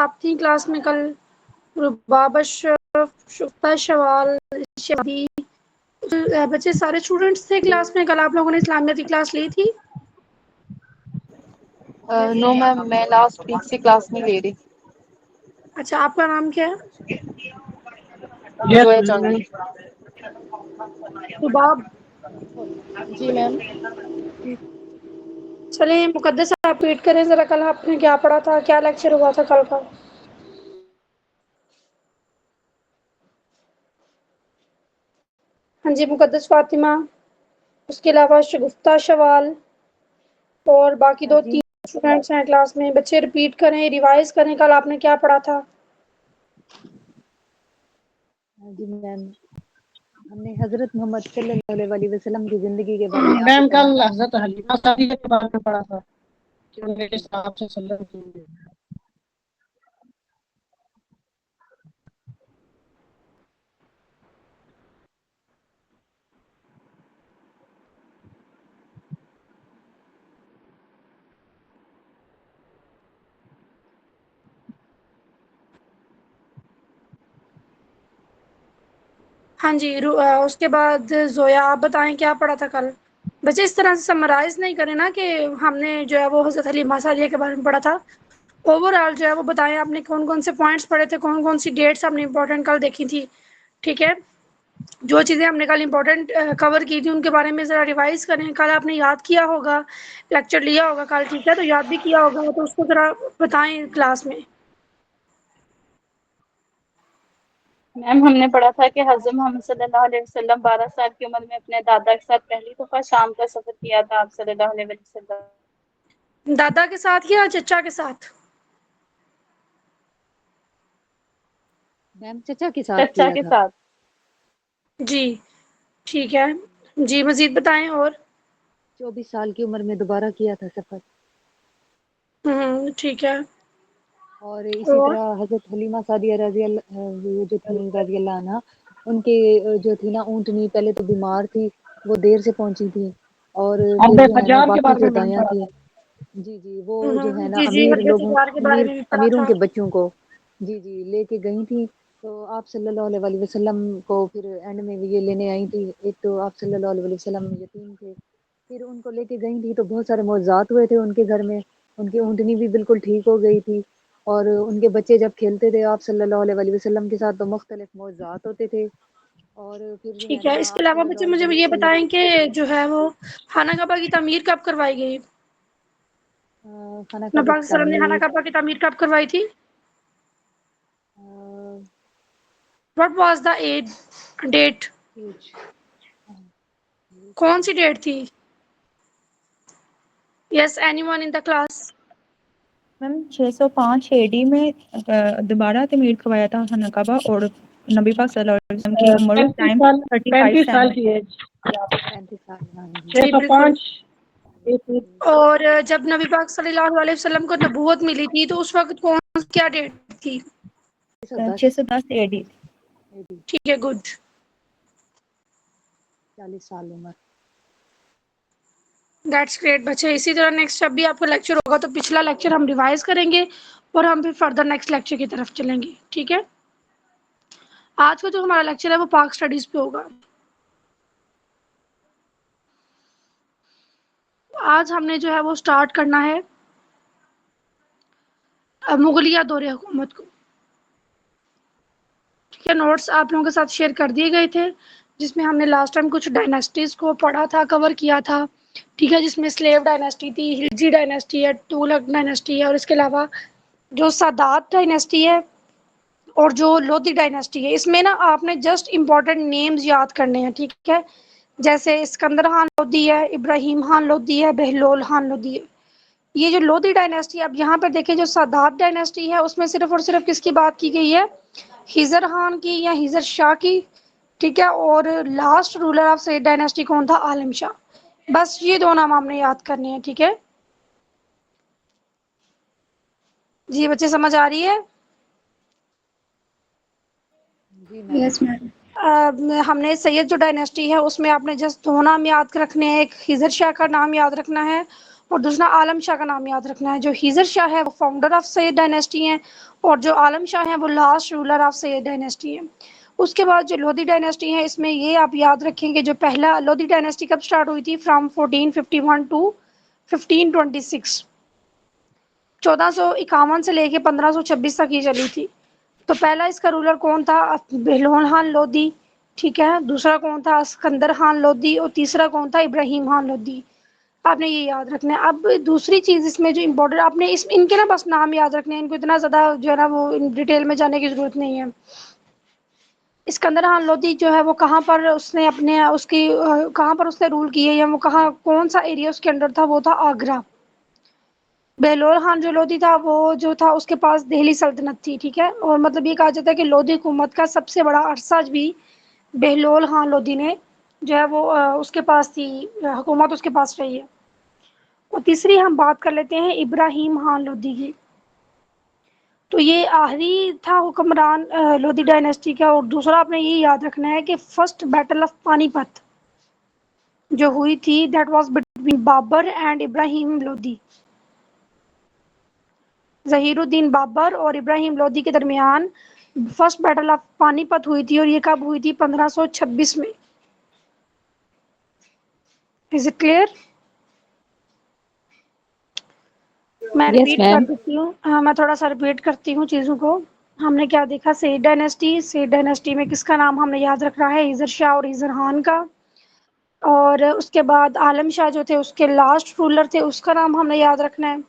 आप थी क्लास में कल? रुबाब अशरफ, शुक्ता शवाल, शादी, बच्चे सारे स्टूडेंट्स थे क्लास में कल? आप लोगों ने इस्लामिया की क्लास ली थी? नो मैम, मैं लास्ट वीक से क्लास नहीं ले रही। अच्छा, आपका नाम क्या है? जोया चौधरी। रुबाब। जी मैम। चलिए मुकद्दस आप रीड करें ज़रा, कल आपने क्या पढ़ा था, क्या लेक्चर हुआ था कल का? हाँ जी मुकद्दस फातिमा, उसके अलावा शगुफ्ता शवाल और बाकी हाँ दो जी। तीन स्टूडेंट्स हैं क्लास में। बच्चे रिपीट करें, रिवाइज करें कल आपने क्या पढ़ा था। हाँ जी मैम, हमने हजरत मोहम्मद सल्लल्लाहु अलैहि वसल्लम की जिंदगी के बारे में आपको मैम पढ़ा कल था। हजरत हलीमा सादिया के बारे में पढ़ा था कि उनके हिसाब से सल्लल्लाहु। हाँ जी उसके बाद जोया आप बताएं क्या पढ़ा था कल। बच्चे इस तरह से समराइज नहीं करें ना कि हमने जो है वो हजरत हलीमा सादिया के बारे में पढ़ा था। ओवरऑल जो है वो बताएं आपने कौन कौन से पॉइंट्स पढ़े थे, कौन कौन सी डेट्स हमने इंपॉर्टेंट कल देखी थी। ठीक है, जो चीज़ें हमने कल इंपॉर्टेंट कवर की थी उनके बारे में ज़रा रिवाइज करें। कल आपने याद किया होगा, लेक्चर लिया होगा कल, ठीक है, तो याद भी किया होगा तो उसको ज़रा बताएं क्लास में। मैम हमने पढ़ा था कि हज़रत मोहम्मद सल्लल्लाहु अलैहि वसल्लम 12 साल की उम्र में अपने दादा के साथ पहली दफा शाम का सफर किया था। आप सल्लल्लाहु अलैहि वसल्लम दादा के साथ या चचा के साथ? मैम चचा के साथ चचा किया के था। साथ। जी ठीक है, जी मज़ीद बताएं और। 24 साल की उम्र में दोबारा किया था सफर। ठीक है। और इसी और तरह हजरत हलीमा सादिया वो जो थी रजी अल्लाह अन्हा, उनके जो थी ना ऊँटनी पहले तो बीमार थी, वो देर से पहुंची थी। और फिर अब्बे जो है ना फज्जार के बाकी बारे जो में मैम दायां पढ़ा थी, था। जी जी, वो जो है ना जी जी अमीर हजरत लोगों, यार के बारे अमीर में भी पढ़ा अमीरों था। के बच्चों को जी जी लेके गई थी। तो आप सल्लल्लाहु अलैहि वसल्लम को फिर एंड में ये लेने आई थी। एक तो आप सल्लल्लाहु अलैहि वसल्लम यतीम थे, फिर उनको लेके गई थी तो बहुत सारे मौजज़ात हुए थे उनके घर में। उनकी ऊँटनी भी बिल्कुल ठीक हो गई थी। और उनके बच्चे जब खेलते थे आप सल्लल्लाहु अलैहि वसल्लम के साथ तो मुख्तलिफ मौजज़ात होते थे। और फिर जो है ठीक है, ना इसके आप अलावा बच्चे सल्लल्लाहु मुझे अलैहि ये वसल्लम बताएं कि जो है वो खाना काबा की तामीर कब करवाई गई? खाना नबी काबा पाक की सल्लल्लाहु अलैहि वसल्लम ने खाना तामीर काबा की तामीर कब करवाई थी? Uh, what was the age date? कुछ कौन सी डेट थी? Yes anyone in the class? Ma'am 605 AD में दोबारा तमीर करवाया था खाना काबा, और नबी पाक सल्लल्लाहु अलैहि वसल्लम की उम्र उस 35 टाइम साल 35 35 साल सेवन। की एज। 35 साल, हाँ जी। छह जी सौ बिल्कुल। पाँच ईस्वी। और जब नबी पाक सल्लल्लाहु अलैहि वसल्लम को नबूवत मिली थी तो उस वक्त कौन क्या डेट थी? 610 610 एडी। एडी, ठीक है, गुड। 40 साल उम्र। दैट्स ग्रेट बच्चे। इसी तरह नेक्स्ट जब भी आपका लेक्चर होगा तो पिछला लेक्चर हम रिवाइज करेंगे और हम फिर फर्दर नेक्स्ट लेक्चर की तरफ चलेंगे, ठीक है। आज का जो हमारा लेक्चर है वो पाक स्टडीज पे होगा। आज हमने जो है वो स्टार्ट करना है मुगलिया दौरे हुकूमत को। ठीक है, नोट्स आप लोगों के साथ शेयर कर दिए गए थे जिसमें हमने लास्ट टाइम कुछ डायनेस्टीज को पढ़ा था, कवर किया था। ठीक है, जिसमें स्लेव डायनेस्टी थी, हिलजी डायनेस्टी है, तुगलक डायनेस्टी है और इसके अलावा जो सादात डायनेस्टी है और जो लोधी डायनेस्टी है। इसमें ना आपने जस्ट इम्पॉर्टेंट नेम्स याद करने हैं, ठीक है। जैसे सिकंदर खान लोधी है, इब्राहिम खान लोधी है, बहलोल खान लोधी है। ये जो लोधी डायनेस्टी, अब यहाँ पर देखें जो सादात डायनेस्टी है उसमें सिर्फ और सिर्फ किसकी बात की गई है? हिजर खान की या हिजर शाह की। ठीक है, और last ruler of Syed dynasty कौन था? आलम शाह। बस ये दो नाम हमने याद करने हैं, ठीक है जी। बच्चे समझ आ रही है? जी मैम। Yes ma'am. हमने सैयद जो डायनेस्टी है उसमें आपने जस्ट दो नाम याद रखने हैं, एक हिजर शाह का नाम याद रखना है और दूसरा आलम शाह का नाम याद रखना है। जो हीज़र शाह है वो फाउंडर ऑफ सैयद डायनेस्टी हैं और जो आलम शाह हैं वो last ruler of Syed dynasty हैं। उसके बाद जो लोधी डायनेस्टी है, इसमें ये आप याद रखें कि जो पहला लोधी डायनेस्टी कब स्टार्ट हुई थी, फ्रॉम 1451 टू 1526, 1451 से लेके 1526 तक ये चली थी। तो पहला इसका रूलर कौन था, बेहलोन खान लोधी, ठीक है। दूसरा कौन था, सिकंदर खान लोधी, और तीसरा कौन था, इब्राहिम खान लोधी। आपने ये याद रखना है। अब दूसरी चीज़ इसमें जो इम्पोर्टेंट, आपने इस इनके ना बस नाम याद रखने हैं, इनको इतना ज़्यादा जो है ना वो डिटेल में जाने की ज़रूरत नहीं है। सिकंदर खान लोधी जो है वो कहाँ पर उसने अपने उसकी कहाँ पर उसने रूल किए, या वो कहाँ कौन सा एरिया उसके अंडर था, वो था आगरा। बेहलोल खान जो लोधी था वो जो था उसके पास दिल्ली सल्तनत थी, ठीक है। और मतलब ये कहा जाता है कि लोधी हुकूमत का सबसे बड़ा अरसा भी बेहलोल खान लोधी ने जो है वो उसके पास थी, हुकूमत उसके पास रही है। और तीसरी हम बात कर लेते हैं इब्राहिम खान लोधी की। तो ये आखिरी था हुक्मरान लोधी डायनेस्टी का। और दूसरा आपने ये याद रखना है कि फर्स्ट बैटल ऑफ पानीपत जो हुई थी, that was between Babur and Ibrahim Lodi. Zahiruddin Babur और इब्राहिम लोधी के दरमियान फर्स्ट बैटल ऑफ पानीपत हुई थी, और ये कब हुई थी, 1526 में। Is it clear? मैं यस रिपीट कर मैम। देती हूँ, हाँ मैं थोड़ा सा रिपीट करती हूँ चीज़ों को। हमने क्या देखा, सैयद डायनेस्टी, सैयद डायनेस्टी में किसका नाम हमने याद रखना है, हीज़र शाह और हीज़र खान का। और उसके बाद आलम शाह जो थे उसके लास्ट रूलर थे, उसका नाम हमने याद रखना है।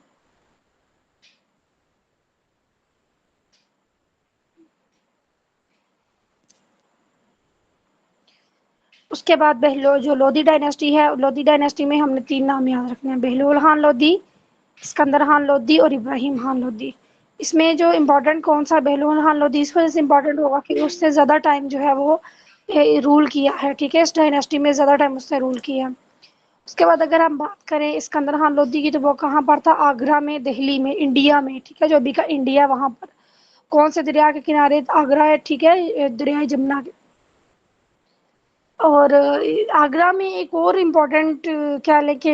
उसके बाद जो लोधी डायनेस्टी है, लोधी डायनेस्टी में हमने 3 नाम याद रखने हैं, बेहलोल खान लोधी, सिकंदर खान लोधी और इब्राहिम खान लोधी। इसमें जो इम्पोर्टेंट कौन सा, बेहलोल खान लोधी इस वजह से इम्पोर्टेंट होगा कि उसने ज़्यादा टाइम जो है वो रूल किया है, ठीक है। इस डायनेस्टी में ज़्यादा टाइम उसने रूल किया है। उसके बाद अगर हम बात करें सिकंदर खान लोधी की, तो वो कहाँ पर था, आगरा में, दिल्ली में, इंडिया में, ठीक है। जो अभी का इंडिया, वहाँ पर कौन से दरिया के किनारे आगरा है, ठीक है, दरिया जमुना के। और आगरा में एक और इम्पोर्टेंट क्या लेके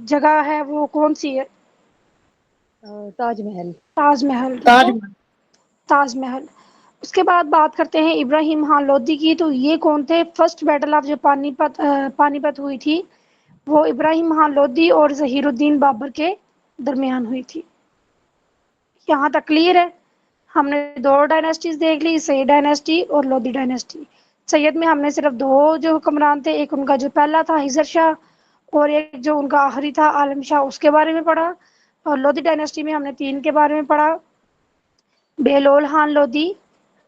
जगह है, वो कौन सी है, ताजमहल। ताजमहल, ठीक है, ताजमहल। ताजमहल। उसके बाद बात करते हैं इब्राहिम खान लोधी की। तो ये कौन थे, फर्स्ट बैटल ऑफ जो पानीपत हुई थी, वो इब्राहिम खान लोधी और ज़हीरुद्दीन बाबर के दरमियान हुई थी। यहाँ तक क्लियर है। हमने 2 डायनेस्टीज देख ली, सैयद डायनेस्टी और लोधी डायनेस्टी। सैयद में हमने सिर्फ 2 जो हुक्मरान थे, एक उनका जो पहला था हीज़र शाह, और एक जो उनका आखिरी था आलम शाह, उसके बारे में पढ़ा। और लोधी डायनेस्टी में हमने 3 के बारे में पढ़ा, बेहलोल खान लोधी,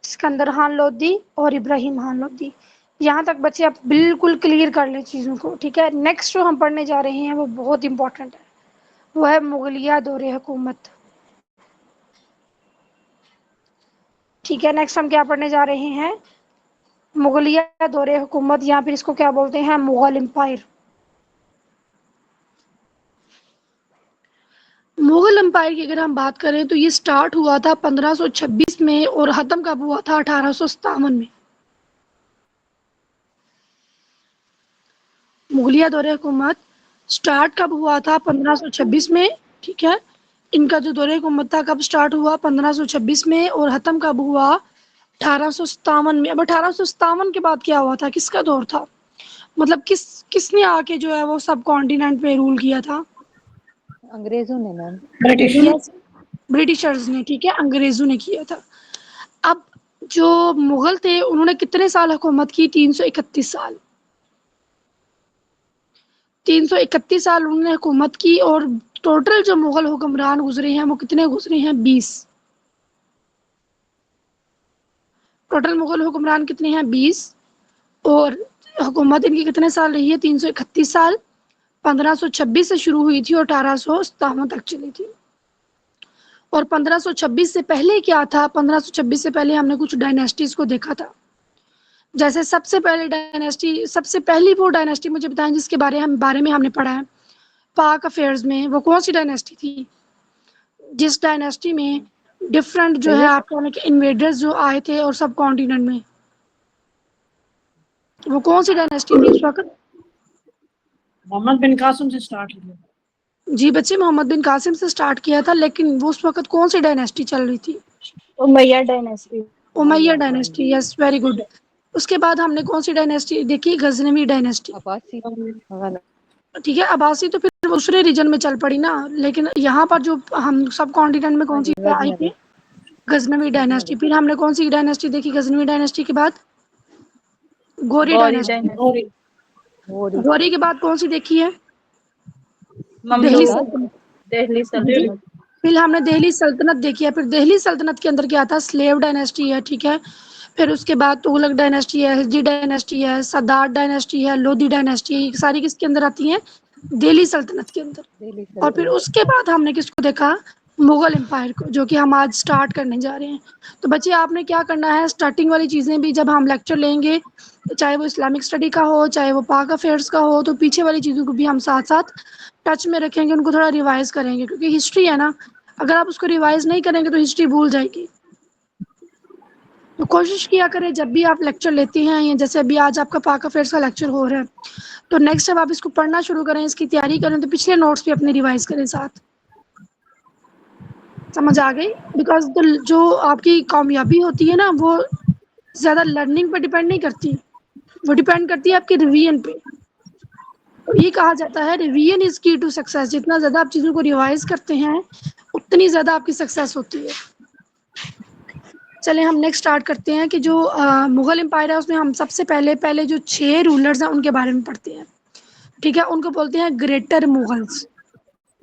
सिकंदर खान लोधी और इब्राहिम खान लोधी। यहाँ तक बच्चे आप बिल्कुल क्लियर कर लें चीज़ों को, ठीक है। नेक्स्ट जो हम पढ़ने जा रहे हैं वो बहुत इंपॉर्टेंट है, वो है मुगलिया दौरे हुकूमत, ठीक है। नेक्स्ट हम क्या पढ़ने जा रहे हैं, मुगलिया दौरे हुकूमत, या फिर इसको क्या बोलते हैं, मुगल एम्पायर। मुगल एम्पायर की अगर हम बात करें तो ये स्टार्ट हुआ था 1526 में और ख़त्म कब हुआ था, 1857 में। मुगलिया दौरे हुकूमत स्टार्ट कब हुआ था, 1526 में, ठीक है। इनका जो दौरे हुकूमत था कब स्टार्ट हुआ, 1526 में, और ख़त्म कब हुआ, 1857 में। अब 1857 के बाद क्या हुआ था, किसका दौर था, मतलब किसने आके जो है वो सब कॉन्टिनेंट पे रूल किया था, अंग्रेजों ने मैम। ब्रिटिश। यस, ब्रिटिशर्स ने, ठीक है, अंग्रेजों ने किया था। अब जो मुगल थे उन्होंने कितने साल हुकूमत की, 331 साल, 331 साल उन्होंने हुकूमत की। और टोटल जो मुगल हुक्मरान गुजरे हैं वो कितने गुजरे हैं, 20। टोटल मुगल हुक्मरान कितने हैं, 20। और हुकूमत इनकी कितने साल रही है, 331 साल। 1526 से शुरू हुई थी और 1857 तक चली थी। और 1526 से पहले क्या था, 1526 से पहले हमने कुछ डायनेस्टीज को देखा था। जैसे सबसे पहले डायनेस्टी, सबसे पहली वो डायनेस्टी मुझे बताएं जिसके बारे में हमने पढ़ा है पाक अफेयर्स में, वो कौन सी डायनेस्टी थी, जिस डायनेस्टी में डिफरेंट जो है आपके इन्वेडर्स जो आए थे और सब कॉन्टिनेंट में, वो कौन सी डायनेस्टी थी उस वक्त, मोहम्मद बिन कासिम से स्टार्ट हुआ। जी बच्चे, मोहम्मद बिन कासिम से स्टार्ट किया था, लेकिन वो उस वक़्त कौन सी डायनेस्टी चल रही थी? उमैया डायनेस्टी। उमैया हाँ डायनेस्टी, जी। Yes very good. उसके बाद हमने कौन सी डायनेस्टी देखी? गजनवी डायनेस्टी। अब्बासी वाला। ठीक है, अब्बासी तो फिर दूसरे रीजन में चल पड़ी ना, लेकिन यहाँ पर जो हम सब कॉन्टिनेंट में हाँ कौन जी, सी आई गजनवी। थी? गजनवी डायनेस्टी। गजनवी। फिर हमने कौन सी डायनेस्टी देखी गजनवी डायनेस्टी के बाद? गौरी गौरी डायनेस्टी। डायनेस्टी। घोड़ी। गौरी के बाद कौन सी देखी है? दिल्ली ममलूक। मुगलात। सल्तनत। दिल्ली जी। सल्तनत। फिर हमने दिल्ली सल्तनत देखी है। फिर दिल्ली सल्तनत के अंदर क्या था? स्लेव डायनेस्टी है, ठीक है। फिर उसके बाद तुगलक डायनेस्टी है, हिजरी डायनेस्टी है, सद्दात डायनेस्टी है, लोधी डायनेस्टी है। ये सारी किसके अंदर आती हैं? दिल्ली सल्तनत के अंदर। दिल्ली और फिर सल्तनत। उसके बाद हमने किसको देखा? मुगल एम्पायर को, जो कि हम आज स्टार्ट करने जा रहे हैं। तो बच्चे आपने क्या करना है, स्टार्टिंग वाली चीज़ें भी जब हम लेक्चर लेंगे, चाहे वो इस्लामिक स्टडी का हो, चाहे वो पाक अफेयर्स का हो, तो पीछे वाली चीज़ों को भी हम साथ साथ टच में रखेंगे, उनको थोड़ा रिवाइज करेंगे, क्योंकि हिस्ट्री है ना, अगर आप उसको रिवाइज नहीं करेंगे तो हिस्ट्री भूल जाएगी। तो कोशिश किया करें जब भी आप लेक्चर लेते हैं, या जैसे अभी आज आपका पाक अफेयर्स का लेक्चर हो रहा है, तो नेक्स्ट जब आप इसको पढ़ना शुरू करें, इसकी तैयारी करें, तो पिछले नोट्स भी अपने रिवाइज करें साथ। समझ आ गई? बिकॉज जो आपकी कामयाबी होती है ना, वो ज़्यादा लर्निंग पे डिपेंड नहीं करती, वो डिपेंड करती है आपके रिवीजन पे। तो ये कहा जाता है रिवीजन इज की टू सक्सेस। जितना ज़्यादा आप चीज़ों को रिवाइज करते हैं, उतनी ज़्यादा आपकी सक्सेस होती है। चले हम नेक्स्ट स्टार्ट करते हैं कि जो मुगल एम्पायर है, उसमें हम सबसे पहले पहले जो 6 रूलर्स हैं उनके बारे में पढ़ते हैं। ठीक है, उनको बोलते हैं ग्रेटर मुगल्स।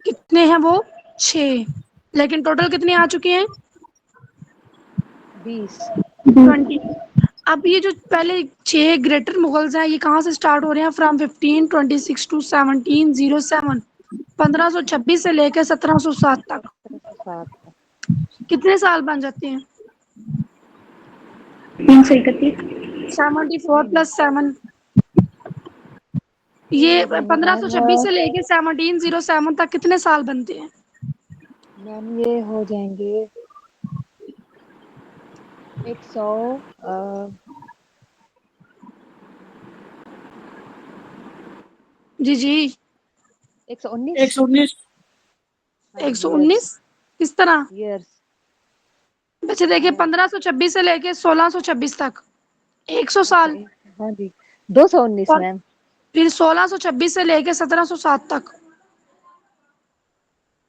कितने हैं वो? 6। लेकिन टोटल कितने आ चुके हैं? 20। 20। अब ये जो पहले 6 ग्रेटर मुगल्स हैं, ये कहाँ से स्टार्ट हो रहे हैं? From 1526 to 1707। 1526 से लेकर 1707 तक 1707। कितने साल बन जाते हैं? 74 नहीं प्लस 7। ये ये हो जाएंगे 1526 मैम। से लेके 1707 तक कितने साल बनते हैं? मैम ये हो जाएंगे 100। जी जी। 119। 119। हाँ जी, ईयर्स। 119। किस तरह? ईयर्स। वैसे देखिए 1526 से लेके 1626 तक 100 अच्छा साल। हाँ जी, 219 और मैम। फिर 1626 से लेके 1707 तक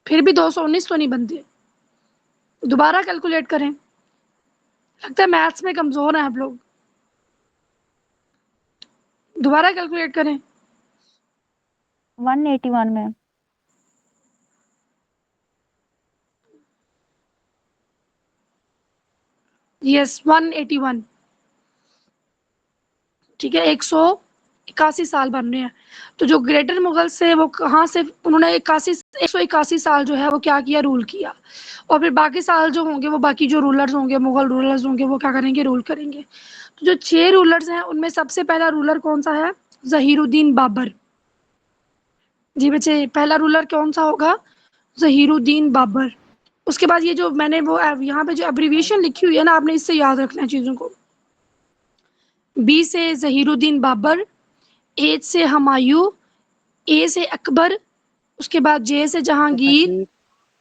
फिर भी 219 तो नहीं बनते। दोबारा कैलकुलेट करें। लगता है मैथ्स में कमजोर हैं आप लोग। दोबारा कैलकुलेट करें। 181 में। यस 181। ठीक है, 181 साल बन रहे हैं। तो जो ग्रेटर मुगल्स थे वो कहाँ से, उन्होंने 181 साल जो है वो क्या किया? रूल किया। और फिर बाकी साल जो होंगे, वो बाकी जो रूलर्स होंगे, मुगल रूलर्स होंगे, वो क्या करेंगे? रूल करेंगे। तो जो 6 रूलर्स हैं, उनमें सबसे पहला रूलर कौन सा है? ज़हीरुद्दीन बाबर। जी बच्चे, पहला रूलर कौन सा होगा? ज़हीरुद्दीन बाबर। उसके बाद ये जो मैंने वो यहाँ पे जो एब्रीविएशन लिखी हुई है ना, आपने इससे याद रखना है चीज़ों को। बी से ज़हीरुद्दीन बाबर, ए से हुमायूं, ए से अकबर, उसके बाद जे से जहांगीर, जहांगीर।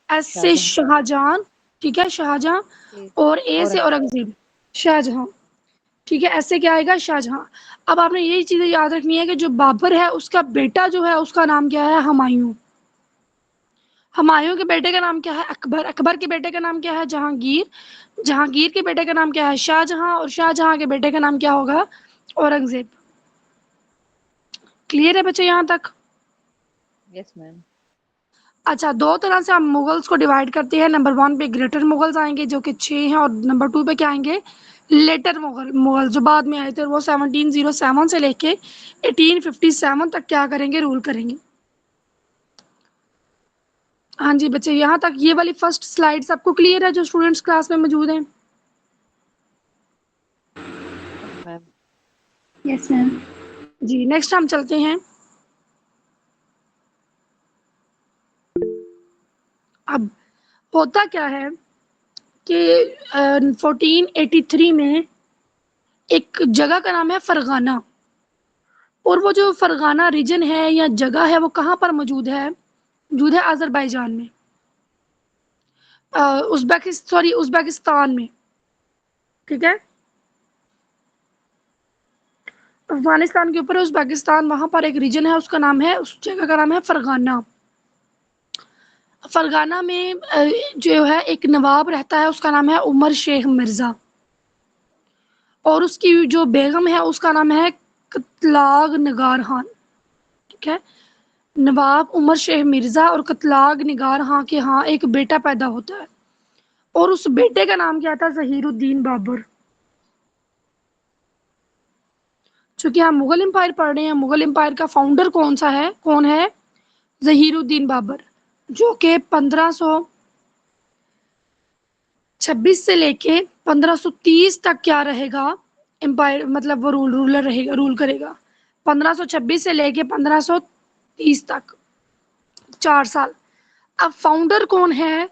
एस से शाहजहां। शाहजहां। ठीक है, शाहजहां। ए- और ए से औरंगजेब। औरंगजेब। शाहजहां। ठीक है, ऐसे क्या आएगा? शाहजहां। अब आपने यही चीजें याद रखनी है कि जो बाबर है, उसका बेटा जो है, उसका नाम क्या है? हुमायूं। हुमायूं के बेटे का नाम क्या है? अकबर। अकबर के बेटे का नाम क्या है? जहांगीर। जहांगीर के बेटे का नाम क्या है? शाहजहां। और शाहजहां के बेटे का नाम क्या होगा? औरंगजेब। क्लियर है बच्चे यहाँ तक? Yes ma'am. अच्छा, 2 तरह से हम मुगल्स को डिवाइड करते हैं। नंबर 1 पे ग्रेटर मुगल्स आएंगे जो कि 6 हैं, और नंबर 2 पे क्या आएंगे? लेटर मुगल जो बाद में आए थे, वो 1707 से लेके 1857 तक क्या करेंगे? रूल करेंगे। हाँ जी बच्चे, यहाँ तक ये वाली फर्स्ट स्लाइड सबको क्लियर है जो स्टूडेंट्स क्लास में मौजूद हैं? Yes ma'am. Yes ma'am. जी, नेक्स्ट हम चलते हैं। अब होता क्या है कि 1483 में एक जगह का नाम है फरगाना। और वो जो फरगाना रीजन है या जगह है, वो कहाँ पर मौजूद है? मौजूद है अजरबैजान में, उज़्बेकिस्तान में, ठीक है। अफगानिस्तान के ऊपर है उज़्बेकिस्तान, वहां पर एक रीजन है, उसका नाम है, उस जगह का नाम है फरगाना। फरगाना में जो है एक नवाब रहता है, उसका नाम है उमर शेख मिर्जा, और उसकी जो बेगम है उसका नाम है कतलाग निगार खान, ठीक है। नवाब उमर शेख मिर्जा और कतलाग निगार खान के यहाँ एक बेटा पैदा होता है, और उस बेटे का नाम क्या था? ज़हीरुद्दीन बाबर। चूंकि हम मुगल एम्पायर पढ़ रहे हैं, मुगल एम्पायर का फाउंडर कौन है? ज़हीरुद्दीन बाबर, जो कि 1526 से लेके 1530 तक क्या रहेगा? एम्पायर मतलब वो रूल करेगा 1526 से लेके 1530 तक, 4 साल। अब फाउंडर कौन है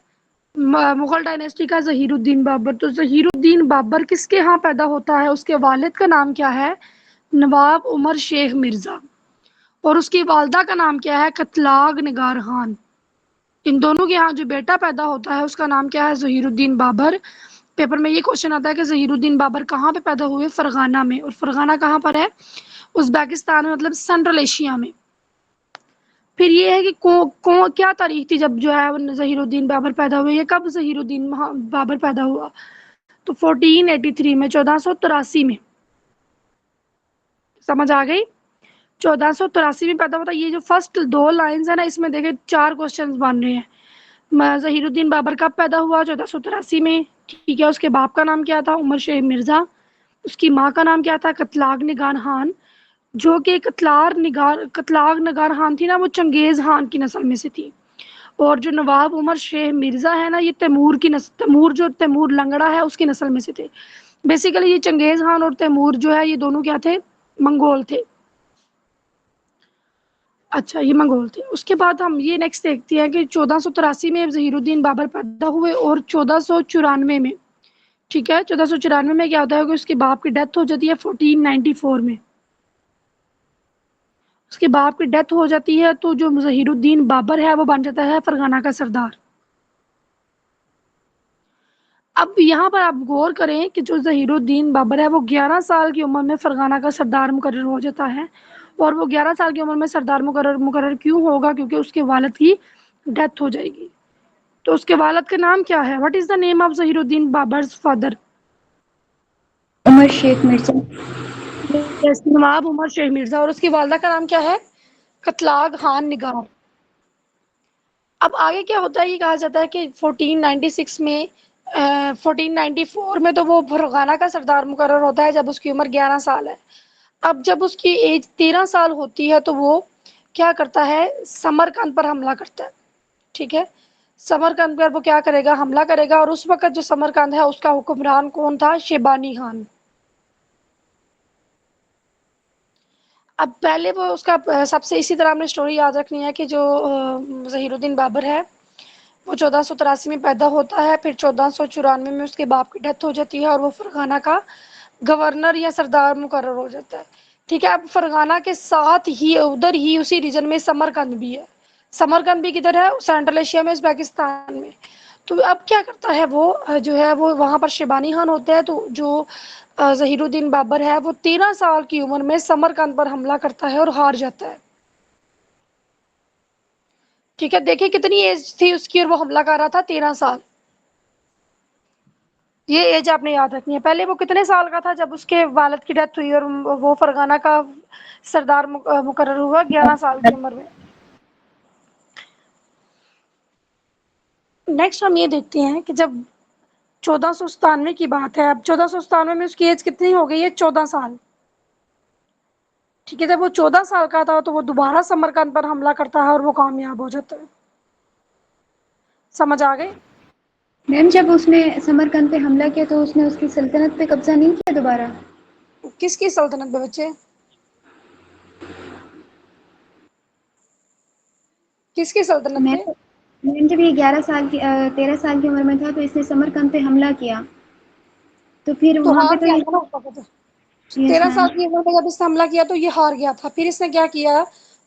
मुगल डायनेस्टी का? ज़हीरुद्दीन बाबर। तो ज़हीरुद्दीन बाबर किसके यहाँ पैदा होता है? उसके वालिद का नाम क्या है? नवाब उमर शेख मिर्जा, और उसकी वालदा का नाम क्या है? कतलाग निगार खान। इन दोनों के यहाँ जो बेटा पैदा होता है उसका नाम क्या है? ज़हीरुद्दीन बाबर। पेपर में ये क्वेश्चन आता है कि ज़हीरुद्दीन बाबर कहाँ पे पैदा हुए? फरगाना में। और फरगाना कहाँ पर है? उज़्बेकिस्तान में, मतलब सेंट्रल एशिया में। फिर ये है कि क्या तारीख थी जब जो है ज़हीरुद्दीन बाबर पैदा हुए? ये कब ज़हीरुद्दीन बाबर पैदा हुआ? तो 1483 में, 1483 में। समझ आ गई? 1483 में पैदा होता है। ये जो फर्स्ट 2 लाइंस है ना, इसमें देखे 4 क्वेश्चंस बन रहे हैं। ज़हीरुद्दीन बाबर कब पैदा हुआ? 1483 में, ठीक है। उसके बाप का नाम क्या था? उमर शेख मिर्जा। उसकी माँ का नाम क्या था? कतलाग निगार खान, जो कि कतलाग निगार खान थी ना, वो चंगेज खान की नस्ल में से थी। और जो नवाब उमर शेख मिर्जा है ना, ये तैमूर लंगड़ा है उसकी नस्ल में से थे। बेसिकली ये चंगेज खान और तैमूर जो है, ये दोनों क्या थे? मंगोल थे। अच्छा, ये मंगोल थे। उसके बाद हम ये नेक्स्ट देखते हैं कि 1483 में ज़हीरुद्दीन बाबर पैदा हुए, और 1494 में, ठीक है, 1494 में क्या होता है कि उसके बाप की डेथ हो जाती है 1494 में। उसके बाप की डेथ हो जाती है तो जो ज़हीरुद्दीन बाबर है वो बन जाता है फरगाना का सरदार। अब यहाँ पर आप गौर करें कि जो ज़हीरुद्दीन बाबर है वो 11 साल की उम्र में फरगाना का सरदार मुकर्रर हो जाता है। और वो 11 साल की उम्र में सरदार मुकर्रर क्यों होगा? क्योंकि उसके वालिद की डेथ हो जाएगी। तो उसके वालिद का नाम क्या है? What is the name of Zahiruddin Babur's father? Umar Shaikh Mirza. Nawab Umar Shaikh Mirza. और उसकी वालदा का नाम क्या है? कतलाग खान निगार। अब आगे क्या होता है? ये कहा जाता है कि 1496 में 1494 में तो वो फरगाना का सरदार मुकर्रर होता है जब उसकी उम्र 11 साल है। अब जब उसकी एज 13 साल होती है तो वो क्या करता है? समरकंद पर हमला करता है, ठीक है। समरकंद पर वो क्या करेगा? हमला करेगा। और उस वक्त जो समरकंद है उसका हुक्मरान कौन था? शेबानी खान। अब पहले वो उसका सबसे इसी तरह हमने स्टोरी याद रखनी है कि जो ज़हीरुद्दीन बाबर है वो 1483 में पैदा होता है, फिर 1494 में उसके बाप की डेथ हो जाती है और वो फरगाना का गवर्नर या सरदार मुकर्रर हो जाता है, ठीक है। अब फरगाना के साथ ही उधर ही उसी रीजन में समरकंद भी है। समरकंद भी किधर है? सेंट्रल एशिया में, उज़्बेकिस्तान में। तो अब क्या करता है वो जो है वो वहाँ पर शेबानी खान होते हैं। तो जो ज़हीरुद्दीन बाबर है वो 13 साल की उम्र में समरकंद पर हमला करता है और हार जाता है, ठीक है। देखिए कितनी एज थी उसकी और वो हमला कर रहा था, 13 साल। ये एज आपने याद रखनी है। पहले वो कितने साल का था जब उसके वालिद की डेथ हुई और वो फरगाना का सरदार मुकर्रर हुआ? 11 साल की उम्र में। नेक्स्ट हम ये देखते हैं कि जब 1497 की बात है, अब 1497 में उसकी एज कितनी हो गई है? 14 साल, ठीक है। जब वो 14 साल का था तो वो दोबारा समरकंद पर हमला करता है और वो कामयाब हो जाता है। समझ आ गई? मैम जब उसने समरकंद पे हमला किया तो उसने उसकी सल्तनत पे कब्जा नहीं किया दोबारा? किसकी सल्तनत पे बच्चे? किसकी सल्तनत मैम पे? मैम जब ये 13 साल की उम्र में था तो इसने समरकंद पे हमला किया, तो फिर तो वहाँ पे हार तो गया ये। था ना उसका पता। Yes 13 ma'am. साल की उम्र में जब इसने हमला किया तो ये हार गया था। फिर इसने क्या किया?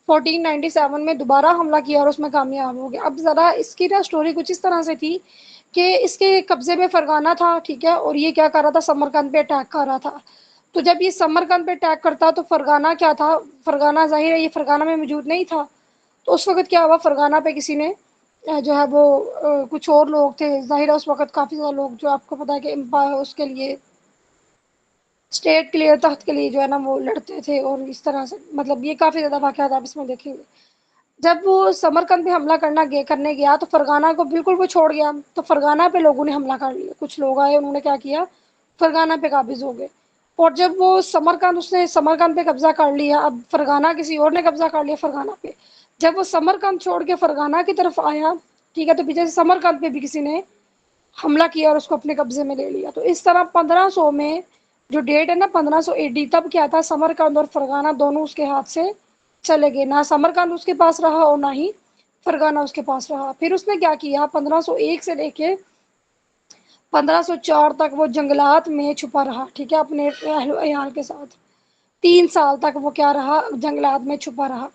1497 में दोबारा हमला किया और उसमें कामयाब हो गया। अब ज़रा इसकी ना स्टोरी कुछ इस तरह से थी कि इसके कब्ज़े में फ़रगाना था, ठीक है? और ये क्या कर रहा था, समरकंद पे अटैक कर रहा था। तो जब ये समरकंद पे अटैक करता तो फ़रगाना क्या था, फ़रगाना ज़ाहिर है ये फ़रगाना में मौजूद नहीं था। तो उस वक़्त क्या हुआ, फ़रगाना पे किसी ने जो है वो कुछ और लोग थे, ज़ाहिर है उस वक़्त काफ़ी ज़्यादा लोग, जो आपको पता है कि एम्पायर उसके लिए, स्टेट के लिए, तख्त के लिए जो है ना वो लड़ते थे और इस तरह से, मतलब ये काफ़ी ज़्यादा वाक़यात आप इसमें देखेंगे। जब वो समरकंद पे हमला करने गया तो फ़रगाना को बिल्कुल वो छोड़ गया, तो फ़रगाना पे लोगों ने हमला कर लिया। कुछ लोग आए, उन्होंने क्या किया, फ़रगाना पे काबिज़ हो गए। और जब वो उसने समरकंद पे कब्ज़ा कर लिया, अब फ़रगाना किसी और ने कब्ज़ा कर लिया फ़रगाना पे। जब वो समरकंद छोड़ के फ़रगाना की तरफ आया, ठीक है, तो पीछे से समरकंद पे भी किसी ने हमला किया और उसको अपने कब्ज़े में ले लिया। तो इस तरह 1500 में जो डेट है ना, 1500 एडी, तब क्या था, समरकंद और फ़रगाना दोनों उसके हाथ से चले गए। ना समरकंद उसके पास रहा और ना ही फ़रगाना उसके पास रहा। फिर उसने क्या किया, 1501 से लेके 1504 तक वो जंगलात में छुपा रहा, ठीक है, अपने अहलो अयाल के साथ। 3 साल तक वो क्या रहा, जंगलात में छुपा रहा।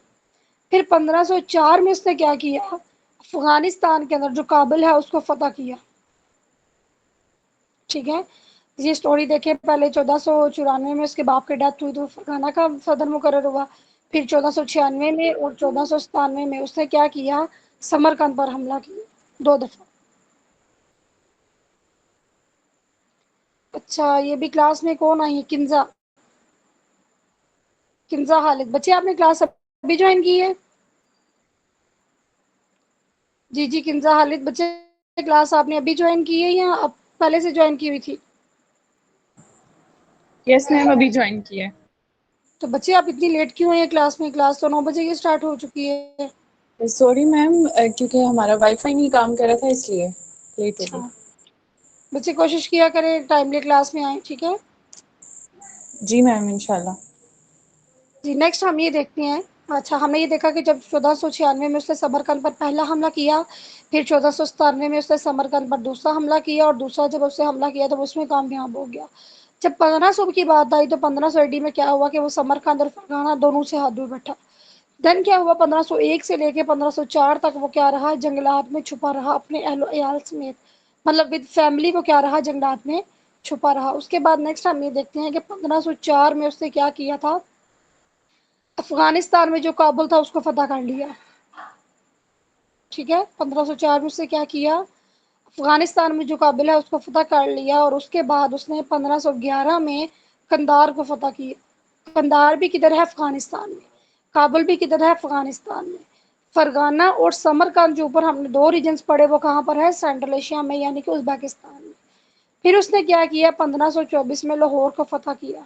फिर 1504 में उसने क्या किया, अफ़गानिस्तान के अंदर जो काबिल है उसको फ़तह किया, ठीक है। ये स्टोरी देखिए, पहले 1494 में उसके बाप की डेथ हुई तो फ़रगाना का सदर मुकर्रर हुआ। फिर 1496 में और 1497 में उसने क्या किया, समरकंद पर हमला किया 2 दफ़ा। अच्छा, ये भी क्लास में कौन आई है, किंजा खालिद। बच्चे आपने क्लास अभी ज्वाइन की है? जी जी, किंजा खालिद बच्चे, क्लास आपने अभी ज्वाइन की है या अब पहले से ज्वाइन की हुई थी? यस मैम, अभी ज्वाइन किया है। तो बच्चे आप इतनी लेट क्यों हैं क्लास में? क्लास तो 9 बजे की स्टार्ट हो चुकी है। सॉरी मैम, क्योंकि हमारा वाईफाई नहीं काम कर रहा था इसलिए लेट हो गई। अच्छा, बच्चे कोशिश किया करें टाइमली क्लास में आए, ठीक है जी मैम, इंशाल्लाह। जी। नेक्स्ट हम ये देखते हैं, अच्छा, हमने ये देखा कि जब 1496 में उसने समरकंद पर पहला हमला किया, फिर 1497 में उसने समरकंद पर दूसरा हमला किया, और दूसरा जब उसने हमला किया तो उसमें कामयाब हो गया। जब 1500 की बात आई तो 1500 AD में क्या हुआ कि वो समरकंद और फरगाना दोनों से हाथ धो बैठा। देन क्या हुआ, 1501 से लेके 1504 तक वो क्या रहा, जंगलात में छुपा रहा अपने अहलो अयाल समेत, मतलब विद फैमिली वो क्या रहा, जंगलात में छुपा रहा। उसके बाद नेक्स्ट हम ये देखते हैं कि 1504 में उसने क्या किया था, अफगानिस्तान में जो काबुल था उसको फतह कर लिया, ठीक है। 1504 में उसने क्या किया, अफगानिस्तान में जो काबिल है उसको फतह कर लिया, और उसके बाद उसने 1511 में कंधार को फतह किया। कंधार भी किधर है, अफगानिस्तान में। काबुल भी किधर है, अफगानिस्तान में। फरगाना और समरकंद जो ऊपर हमने 2 रीजन्स पढ़े वो कहाँ पर है, सेंट्रल एशिया में, यानी कि उज़्बेकिस्तान में। फिर उसने क्या किया, 1524 में लाहौर को फतह किया।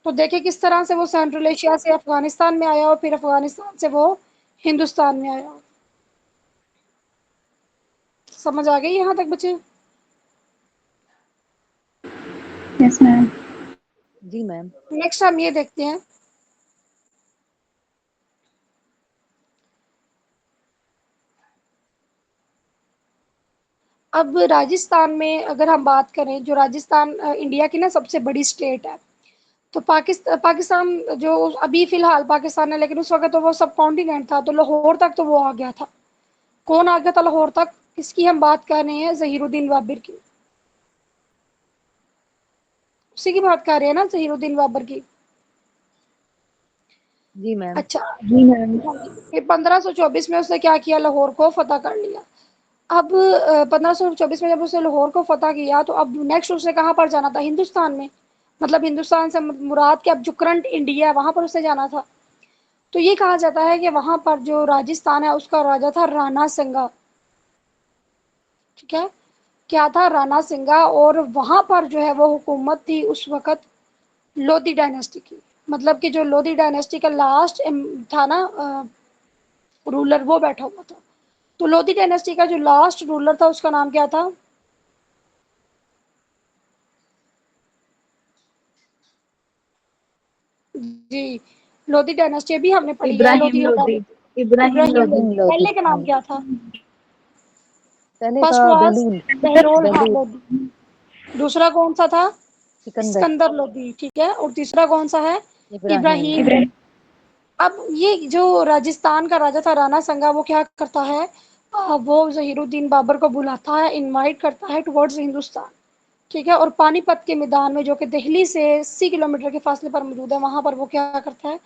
तो देखिए किस तरह से वो सेंट्रल एशिया से अफगानिस्तान में आया और फिर अफगानिस्तान से वो हिंदुस्तान में आया। समझ आ गई यहाँ तक बच्चे? Yes ma'am. जी मैम। नेक्स्ट हम ये देखते हैं, अब राजस्थान में अगर हम बात करें, जो राजस्थान इंडिया की ना सबसे बड़ी स्टेट है। तो पाकिस्तान जो अभी फ़िलहाल पाकिस्तान है, लेकिन उस वक़्त तो वो सब कॉन्टिनेंट था, तो लाहौर तक तो वो आ गया था। कौन आ गया था लाहौर तक? इसकी हम बात कर रहे हैं, ज़हीरुद्दीन बाबर की। उसी की बात कर रहे हैं ना, ज़हीरुद्दीन बाबर की। जी मैम। अच्छा, जी मैम। हाँ जी। फिर 1524 में उसने क्या किया, लाहौर को फ़तह कर लिया। अब 1524 में जब उसने लाहौर को फ़तह किया तो अब नेक्स्ट उसे कहाँ पर जाना था, हिंदुस्तान में। मतलब हिंदुस्तान से मुराद कि अब जो करंट इंडिया है वहाँ पर उसे जाना था। तो ये कहा जाता है कि वहाँ पर जो राजस्थान है उसका राजा था राणा सिंगा, ठीक है। क्या था, राणा सिंगा, और वहाँ पर जो है वो हुकूमत थी उस वक़्त लोधी डायनेस्टी की। मतलब कि जो लोधी डायनेस्टी का लास्ट था ना रूलर, वो बैठा हुआ था। तो लोधी डायनेस्टी का जो लास्ट रूलर था उसका नाम क्या था? जी, लोधी डायनेस्टी अभी हमने पढ़ी है, इब्राहिम लोधी और लोधी। इब्राहिम इब्राहिम लोधी। लोधी। इब्राहिम लोधी, पहले का नाम हाँ। क्या था? पहले था फर्स्ट वाज बहलूल। बहलोल खान बहलूल। लोधी। दूसरा कौन सा था? सिकंदर। सिकंदर लोधी, ठीक है। और तीसरा कौन सा है? इब्राहिम। इब्राहिम लोधी। अब ये जो राजस्थान का राजा था राणा संगा, वो क्या करता है, वो ज़हीरुद्दीन बाबर को बुलाता है, इनवाइट करता है टुवर्ड्स हिंदुस्तान, ठीक है। और पानीपत के मैदान में, जो कि दिल्ली से 80 किलोमीटर के फासले पर मौजूद है, वहाँ पर वो क्या करता है,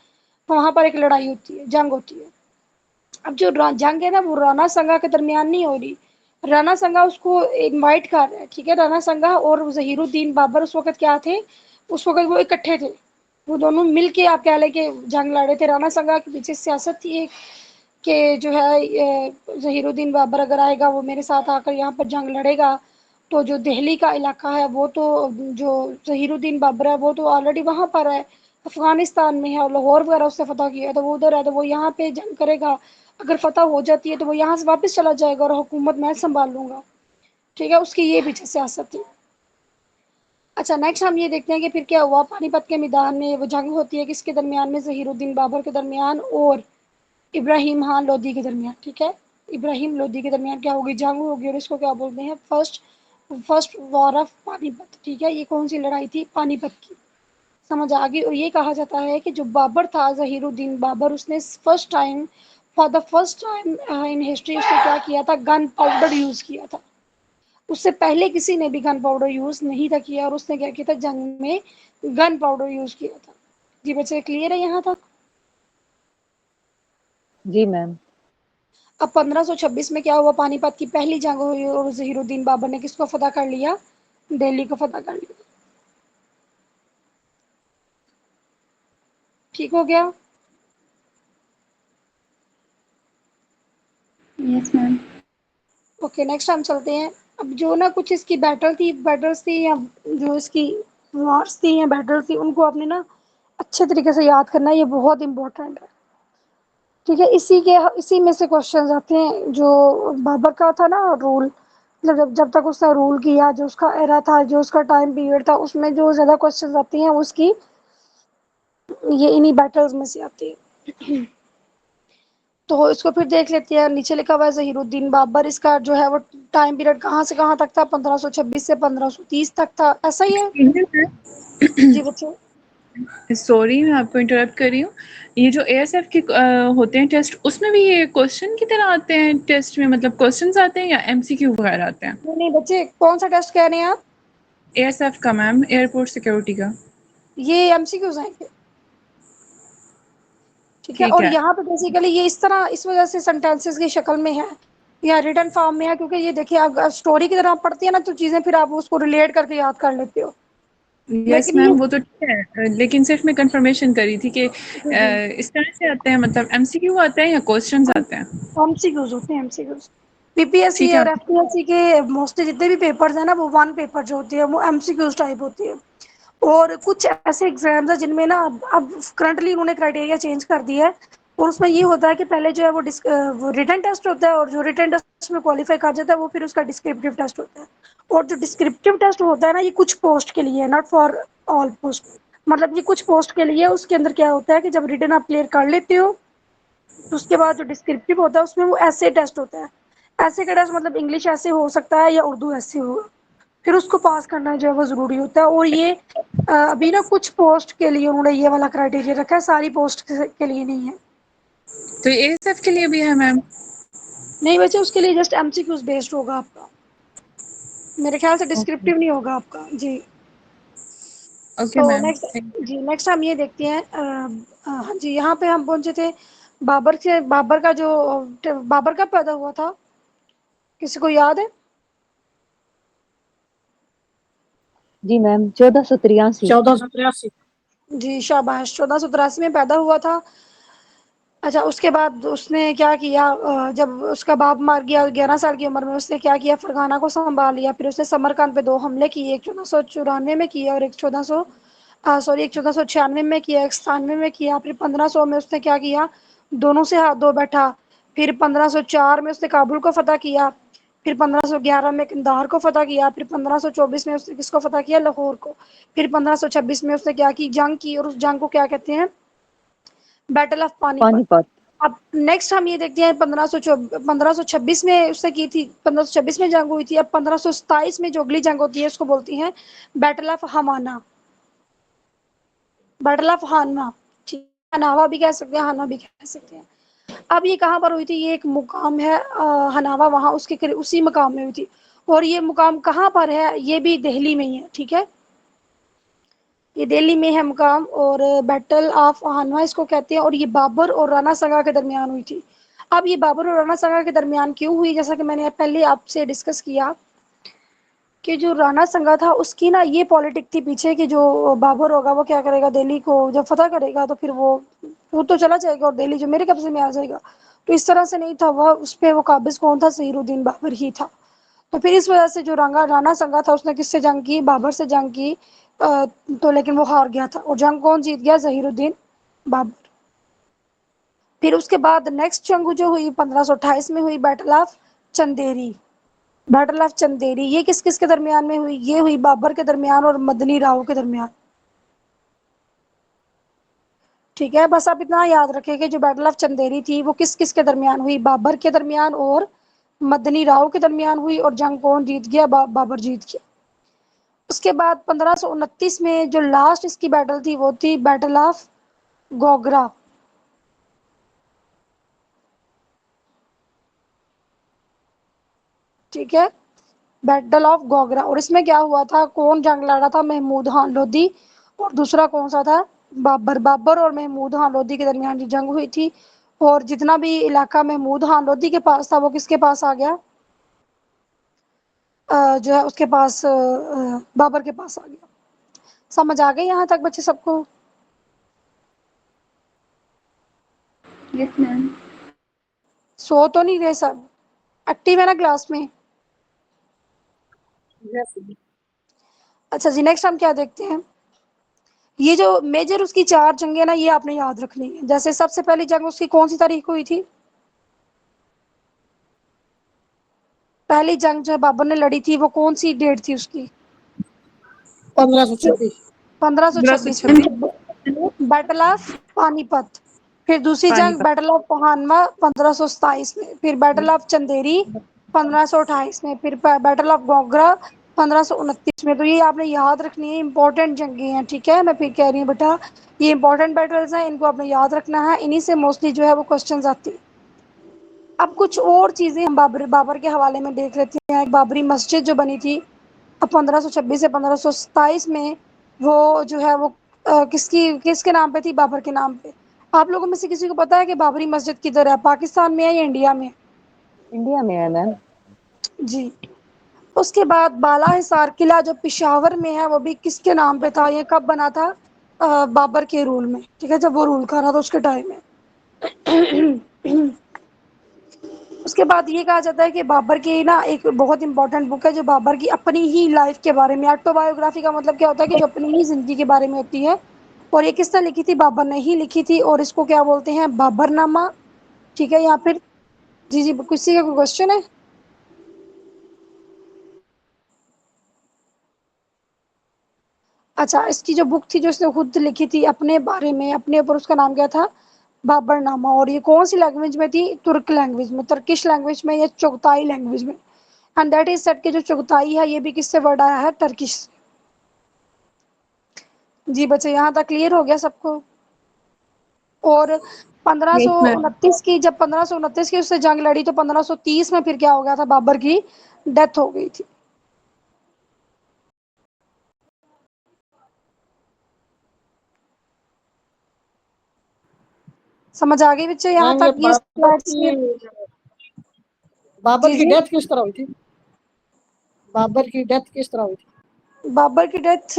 वहाँ पर एक लड़ाई होती है, जंग होती है। अब जो जंग है ना, वो राणा संगा के दरमियान नहीं हो रही, राणा संगा उसको इनवाइट कर रहा है, ठीक है। राणा संगा और ज़हीरुद्दीन बाबर उस वक़्त क्या थे, उस वक़्त वो इकट्ठे थे, वो दोनों मिल के आप कह लें कि जंग लड़े थे। राणा संगा के पीछे सियासत थी एक, कि जो है ज़हीरुद्दीन बाबर अगर आएगा, वो मेरे साथ आकर यहाँ पर जंग लड़ेगा, तो जो दिल्ली का इलाका है वो तो, जो ज़हीरुद्दीन बाबर है वो तो ऑलरेडी वहाँ पर है, अफ़गानिस्तान में है, और लाहौर वगैरह उसने फ़तह किया है, तो वो उधर है, तो वो यहाँ पे जंग करेगा। अगर फ़तह हो जाती है तो वो यहाँ से वापस चला जाएगा और हुकूमत मैं संभाल लूँगा, ठीक है। उसकी ये पीछे सियासत थी। अच्छा, नेक्स्ट हम ये देखते हैं कि फिर क्या हुआ। पानीपत के मैदान में वो जंग होती है, किसके दरमियान में, ज़हीरुद्दीन बाबर के दरमियान और इब्राहिम खान लोदी के दरमियान, ठीक है। इब्राहिम लोदी के दरमियान क्या होगी, जंग होगी, और इसको क्या बोलते हैं, first first war of Panipat, ठीक है। ये कौन सी लड़ाई थी, पानीपत की, समझ आ गई। और ये कहा जाता है कि जो बाबर था, ज़हीरुद्दीन बाबर, उसने first time, for the first time in history, उसने क्या किया था, गन पाउडर यूज़ किया था। उससे पहले किसी ने भी गन पाउडर यूज़ नहीं था किया, और उसने क्या किया था, जंग में गन पाउडर यूज़ किया था। जी बच्चे, क्लियर है यहाँ तक? जी मैम। अब 1526 में क्या हुआ, पानीपत की पहली जंग हुई, और ज़हीरुद्दीन बाबर ने किसको फतह कर लिया, दिल्ली को फतह कर लिया। ठीक हो गया। Yes ma'am. ओके, नेक्स्ट हम चलते हैं। अब जो ना कुछ इसकी बैटल्स थी, या जो इसकी वॉर्स थी या बैटल्स थी, उनको आपने ना अच्छे तरीके से याद करना है, ये बहुत इंपॉर्टेंट है, ठीक है। इसी में से क्वेश्चंस आते हैं। जो बाबर का था ना रूल, मतलब जब तक उसने रूल किया, जो उसका एरा था, जो उसका टाइम पीरियड था, उसमें जो ज़्यादा क्वेश्चंस आते हैं उसकी, ये इन्हीं बैटल्स में से आती है। तो इसको फिर देख लेते हैं। नीचे लिखा हुआ है ज़हीरुद्दीन बाबर, इसका जो है वो टाइम पीरियड कहाँ से कहाँ तक था, 1526 से 1530 तक था, ऐसा ही है। जी बच्चों। सॉरी मैं आपको इंटरप्ट कर रही हूँ। ये जो एएसएफ के होते हैं टेस्ट, उसमें भी ये क्वेश्चन की तरह आते हैं टेस्ट में, मतलब क्वेश्चंस आते हैं या एमसीक्यू वगैरह आते हैं? नहीं नहीं बच्चे, कौन सा टेस्ट कह रहे हैं आप? एएसएफ का मैम, एयरपोर्ट सिक्योरिटी का। ये एमसीक्यूज आएंगे, ठीक है। ठीक और है। यहाँ पे बेसिकली ये इस तरह, इस वजह से सेंटेंसेस की शक्ल में है या रिटर्न फॉर्म में है, क्योंकि ये देखिए, अगर स्टोरी की तरह आप पढ़ती है ना, तो चीज़ें फिर आप उसको रिलेट करके याद कर लेते हो। यस लेकिन ये, मैम, वो तो ठीक है, लेकिन सिर्फ मैं कंफर्मेशन करी थी कि इस तरह से आते हैं, मतलब एमसीक्यू आते हैं या क्वेश्चंस आते हैं? एमसीक्यूज होते हैं, एमसीक्यूज। पीपीएससी ठीक है। और एफपीएससी के मोस्टली जितने भी पेपर्स हैं ना, वो वन पेपर जो होती है वो एमसीक्यूज टाइप होती है। और कुछ ऐसे एग्जाम्स हैं जिनमें ना, अब करंटली उन्होंने क्राइटेरिया चेंज कर दिया है, और उसमें ये होता है कि पहले जो है वो रिटन टेस्ट होता है, और जो रिटन टेस्ट में क्वालिफाई कर जाता है वो फिर उसका डिस्क्रिप्टिव टेस्ट होता है। और जो डिस्क्रिप्टिव टेस्ट होता है ना, ये कुछ पोस्ट के लिए है, नॉट फॉर ऑल पोस्ट। मतलब ये कुछ पोस्ट के लिए, उसके अंदर क्या होता है कि जब रिटन आप क्लियर कर लेते हो, तो उसके बाद जो डिस्क्रिप्टिव होता है उसमें वो ऐसे टेस्ट होता है। ऐसे का टेस्ट मतलब इंग्लिश ऐसे हो सकता है या उर्दू ऐसे हो, फिर उसको पास करना जो है वो ज़रूरी होता है। और ये अभी ना कुछ पोस्ट के लिए उन्होंने ये वाला क्राइटेरिया रखा है, सारी पोस्ट के लिए नहीं है। तो एएसएफ के लिए भी है मैम? नहीं बच्चे, उसके लिए जस्ट एमसीक्यूज बेस्ड होगा आपका, मेरे ख्याल से ओके। डिस्क्रिप्टिव नहीं होगा आपका जी। ओके तो मैम। नेक्स्ट हम ये देखते हैं, हाँ जी, यहाँ पे हम पहुंचे थे बाबर का जो, बाबर कब पैदा हुआ था, किसी को याद है? जी मैम, 1483। 1483। जी शाबाश, 1483 में पैदा हुआ था। अच्छा, उसके बाद उसने क्या किया, जब उसका बाप मार गया 11 साल की उम्र में, उसने क्या किया, फरगाना को संभाल लिया। फिर उसने समरकंद पे 2 हमले किए, एक 1494 में किया और एक 1496 में किया, एक 97 में किया। फिर 1500 में उसने क्या किया, दोनों से हाथ धो बैठा। फिर 1504 में उसने काबुल को फतह किया। फिर 1511 में कंधार को फतह किया। फिर 1524 में उसने किसको फतह किया, लाहौर को। फिर 1526 में उसने क्या की, जंग की, और उस जंग को क्या कहते हैं, बैटल ऑफ पानीपत। पानीपत। अब नेक्स्ट हम ये देखते हैं, 1526 में उसने की थी, 1526 में जंग हुई थी। अब 1527 में जो अगली जंग होती है उसको बोलती हैं बैटल ऑफ हमाना, बैटल ऑफ हानमा, ठीक हनावा भी कह सकते हैं, हना भी कह सकते हैं। अब ये कहाँ पर हुई थी, ये एक मुकाम है हनावा, वहाँ उसके करीब उसी मुकाम में हुई थी। और ये मुकाम कहाँ पर है, ये भी दिल्ली में ही है, ठीक है, ये दिल्ली में है मुकाम। और बैटल ऑफ हनवा इसको कहते हैं। और ये बाबर और राणा संगा के दरमियान हुई थी। अब ये बाबर और राणा संगा के दरमियान क्यों हुई, जैसा कि मैंने पहले आपसे डिस्कस किया कि जो राणा संगा था उसकी ना ये पॉलिटिक थी पीछे कि जो बाबर होगा वो क्या करेगा, दिल्ली को जब फतह करेगा तो फिर वो तो चला जाएगा और दिल्ली जो मेरे कब्जे में आ जाएगा। तो इस तरह से नहीं था, वह उस पर वो काबिज कौन था, ज़हीरुद्दीन बाबर ही था। तो फिर इस वजह से जो राणा संगा था उसने किससे जंग की, बाबर से जंग की। तो लेकिन वो हार गया था। और जंग कौन जीत गया, ज़हीरुद्दीन बाबर। फिर उसके बाद नेक्स्ट जंग जो हुई 1528 में हुई, battle of Chanderi. Battle of Chanderi ये किस किस के दरमियान में हुई, ये हुई बाबर के दरमियान और मदनी राव के दरमियान। ठीक है, बस आप इतना याद रखें कि जो बैटल ऑफ चंदेरी थी वो किस किस के दरमियान हुई, बाबर के दरमियान और मदनी राव के दरमियान हुई। और जंग कौन जीत गया, बाबर जीत गया। उसके बाद 1529 में जो लास्ट इसकी बैटल थी वो थी बैटल ऑफ गोगरा। ठीक है, बैटल ऑफ गोगरा। और इसमें क्या हुआ था, कौन जंग लड़ा था, महमूद खान लोधी और दूसरा कौन सा था, बाबर और महमूद खान लोधी के दरमियान की जंग हुई थी। और जितना भी इलाका महमूद खान लोधी के पास था वो किसके पास आ गया, जो है उसके पास, बाबर के पास आ गया। समझ आ गई यहाँ तक बच्चे सबको? Yes ma'am. सो तो नहीं रहे सब, एक्टिव है ना क्लास में? यस। अच्छा जी, नेक्स्ट हम क्या देखते हैं, ये जो मेजर उसकी 4 जंगें ना ये आपने याद रखनी है। जैसे सबसे पहली जंग उसकी कौन सी तारीख को हुई थी, पहली जंग जो बाबर ने लड़ी थी वो कौन सी डेट थी उसकी, 1526। 1526 में। 1526 बैटल ऑफ पानीपत। फिर दूसरी जंग पानीपत। बैटल ऑफ पहानवा 1527 में। फिर बैटल ऑफ चंदेरी 1528 में। फिर बैटल ऑफ गोगरा 1529 में। तो ये आपने याद रखनी है, इंपॉर्टेंट जंगे हैं, ठीक है, मैं फिर कह रही हूँ बेटा ये इंपॉर्टेंट बैटल्स हैं, इनको आपने याद रखना है, इन्हीं से मोस्टली जो है वो क्वेश्चन आती है। अब कुछ और चीज़ें हम बाबर के हवाले में देख लेते हैं। बाबरी मस्जिद जो बनी थी 1526 से 1527 में, वो जो है वो किसके नाम पे थी, बाबर के नाम पे। आप लोगों में से किसी को पता है कि बाबरी मस्जिद किधर है, पाकिस्तान में है या इंडिया में? इंडिया में है मैम। जी। उसके बाद बाला हिसार किला जो पिशावर में है वो भी किसके नाम पे था, ये कब बना था, बाबर के रूल में, ठीक है, जब वो रूल कर रहा था उसके टाइम में। उसके बाद ये कहा जाता है कि बाबर की ना एक बहुत इंपॉर्टेंट बुक है जो बाबर की अपनी ही लाइफ के बारे में, ऑटोबायोग्राफी का मतलब क्या होता है कि जो अपनी ही जिंदगी के बारे में होती है। और ये किसने लिखी थी, बाबर ने ही लिखी थी। और इसको क्या बोलते हैं, बाबरनामा, ठीक है, या फिर जी जी किसी का कोई क्वेश्चन है? अच्छा, इसकी जो बुक थी जो इसने खुद लिखी थी अपने बारे में, अपने ऊपर, उसका नाम क्या था, बाबरनामा। और ये कौन सी लैंग्वेज में थी, तुर्क लैंग्वेज में, तुर्किश लैंग्वेज में या चुगताई लैंग्वेज में। एंड दैट इज सेट के जो चुगताई है ये भी किससे वर्ड आया है, टर्किश से। जी बच्चे यहाँ तक क्लियर हो गया सबको? और यस मैम। 1529 की, जब 1529 की उससे जंग लड़ी तो 1530 में फिर क्या हो गया था, बाबर की डेथ हो गई थी। समझ आ गई बच्चे यहाँ मैम ये तक, ये स्लाइड्स में? बाबर जी की जी, डेथ किस तरह हुई थी? बाबर की डेथ किस तरह हुई थी? बाबर की डेथ,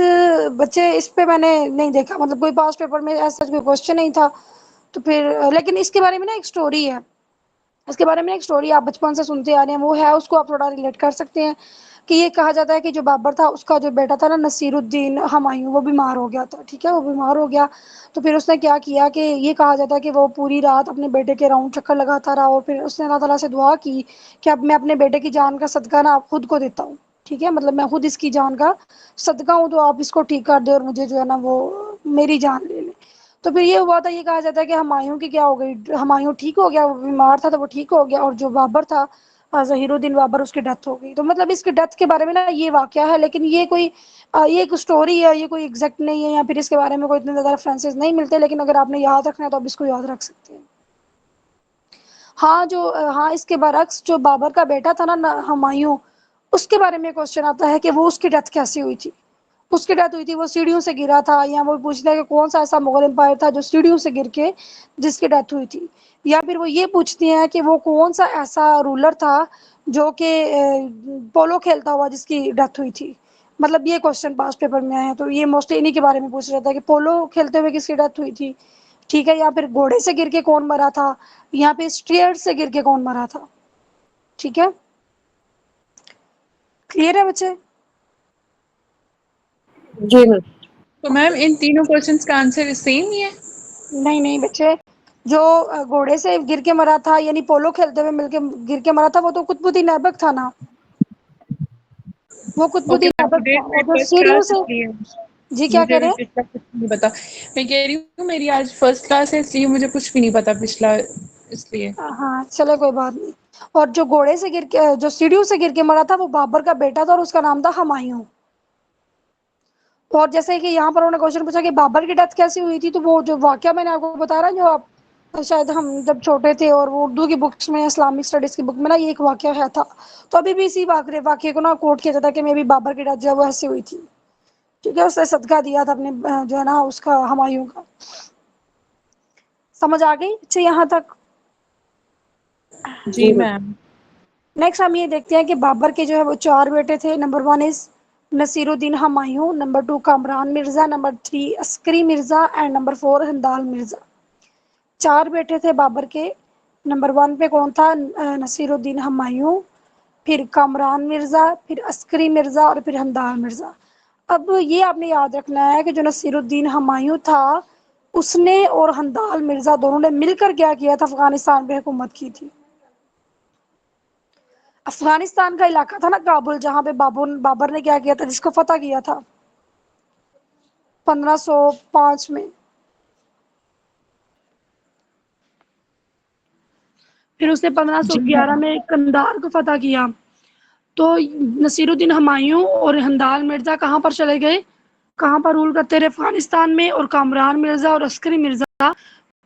बच्चे इस पे मैंने नहीं देखा, मतलब कोई पास पेपर में ऐसा कोई क्वेश्चन नहीं था। तो फिर लेकिन इसके बारे में ना एक स्टोरी है, इसके बारे में एक स्टोरी आप बचपन से सुनते आ रहे हैं, वो है, उसको आप थोड़ा रिलेट कर सकते हैं। कि ये कहा जाता है कि जो बाबर था उसका जो बेटा था ना, नसीरुद्दीन हुमायूं, वो बीमार हो गया था, ठीक है, वो बीमार हो गया। तो फिर उसने क्या किया कि ये कहा जाता है कि वो पूरी रात अपने बेटे के राउंड चक्कर लगाता रहा। और फिर उसने अल्लाह ताला से दुआ की कि अब मैं अपने बेटे की जान का सदका ना आप खुद को देता हूँ, ठीक है, मतलब मैं खुद इसकी जान का सदका हूँ, तो आप इसको ठीक कर दे और मुझे जो है ना वो मेरी जान ले ले। तो फिर ये हुआ था, ये कहा जाता है कि हुमायूं की क्या हो गई, हुमायूं ठीक हो गया, वो बीमार था तो वो ठीक हो गया। और जो बाबर था ज़हीरुद्दीन बाबर उसकी डेथ हो गई। तो मतलब इसकी डेथ के बारे में ना ये वाक़या है, लेकिन ये कोई ये एक स्टोरी है, ये कोई एग्जैक्ट नहीं है, या फिर इसके बारे में कोई इतने ज़्यादा रेफरेंसेस नहीं मिलते, लेकिन अगर आपने याद रखना है तो आप इसको याद रख सकते हैं। हाँ, इसके बरक्स जो बाबर का बेटा था ना हुमायूं, उसके बारे में क्वेश्चन आता है कि वो उसकी डेथ कैसे हुई थी। उसकी डेथ हुई थी, वो सीढ़ियों से गिरा था, या वो पूछता है कि कौन सा ऐसा मुगल एम्पायर था जो सीढ़ियों से गिर के जिसकी डेथ हुई थी, या फिर वो ये पूछती हैं कि वो कौन सा ऐसा रूलर था जो कि पोलो खेलता हुआ जिसकी डेथ हुई थी। मतलब ये क्वेश्चन पास पेपर में आए हैं, तो ये मोस्टली इन्हीं के बारे में पूछ रहा था कि पोलो खेलते हुए किसकी डेथ हुई थी, ठीक है, या फिर घोड़े से गिर के कौन मरा था, यहाँ पे स्टेयर से गिर के कौन मरा था। ठीक है, क्लियर है बच्चे? जी मैम। तो मैम इन तीनों क्वेश्चंस का आंसर सेम ही है? नहीं बच्चे, जो घोड़े से गिर के मरा था यानी पोलो खेलते हुए मिलके गिर के मरा था, वो तो कुतुबुद्दीन ऐबक था ना, वो ओके कुतुबुद्दीन मैम, ऐबक था। और जो फर्स्ट सीढ़ियों क्लास से, इसलिए जी क्या मुझे कह भी रहे हैं? पिछला कुछ नहीं पता। मैं कह रही हूँ मेरी आज फर्स्ट क्लास है, इसलिए मुझे कुछ भी नहीं पता पिछला, इसलिए। हाँ चलो कोई बात नहीं। और जो घोड़े से गिर के, जो सीढ़ियों से गिर के मरा था, वो बाबर का बेटा था और उसका नाम था हुमायूं। और जैसे कि यहाँ पर उन्होंने क्वेश्चन पूछा कि बाबर की डेथ कैसे हुई थी, तो वो जो वाकया मैंने आपको बता रहा, जो आप शायद हम जब छोटे थे और वो उर्दू की बुक्स में, इस्लामिक स्टडीज की बुक में ना ये एक वाकया है था, तो अभी भी इसी वाकये को ना कोट किया जाता है कि मे भी बाबर की डेथ जो है वो ऐसी हुई थी। ठीक है, उसने सदका दिया था अपने जो है ना उसका, हुमायूं का। समझ आ गई अच्छा यहाँ तक? जी मैम। नेक्स्ट हम ये देखते हैं कि बाबर के जो है वो 4 बेटे थे। Number 1 is Nasiruddin Humayun, number 2 Kamran Mirza, number 3 Askari Mirza and number 4 Hindal Mirza. 4 बेटे थे बाबर के। नंबर 1 पे कौन था? नसीरुद्दीन हुमायूं, फिर कामरान मिर्जा, फिर अस्करी मिर्जा और फिर हिंदाल मिर्जा। अब ये आपने याद रखना है कि जो नसीरुद्दीन हुमायूं था, उसने और हिंदाल मिर्जा दोनों ने मिलकर क्या किया था? अफगानिस्तान पे हुकूमत की थी। अफगानिस्तान का इलाका था ना काबुल, जहां पे बाबर ने क्या किया था, जिसको फतह किया था 1505 में। फिर उसने जी 1511 मैम। में कंधार को फतह किया। तो नसीरुद्दीन हुमायूं और हिंदाल मिर्जा कहाँ पर चले गए, कहाँ पर रूल करते रहे? अफगानिस्तान में। और कामरान मिर्जा और अस्करी मिर्जा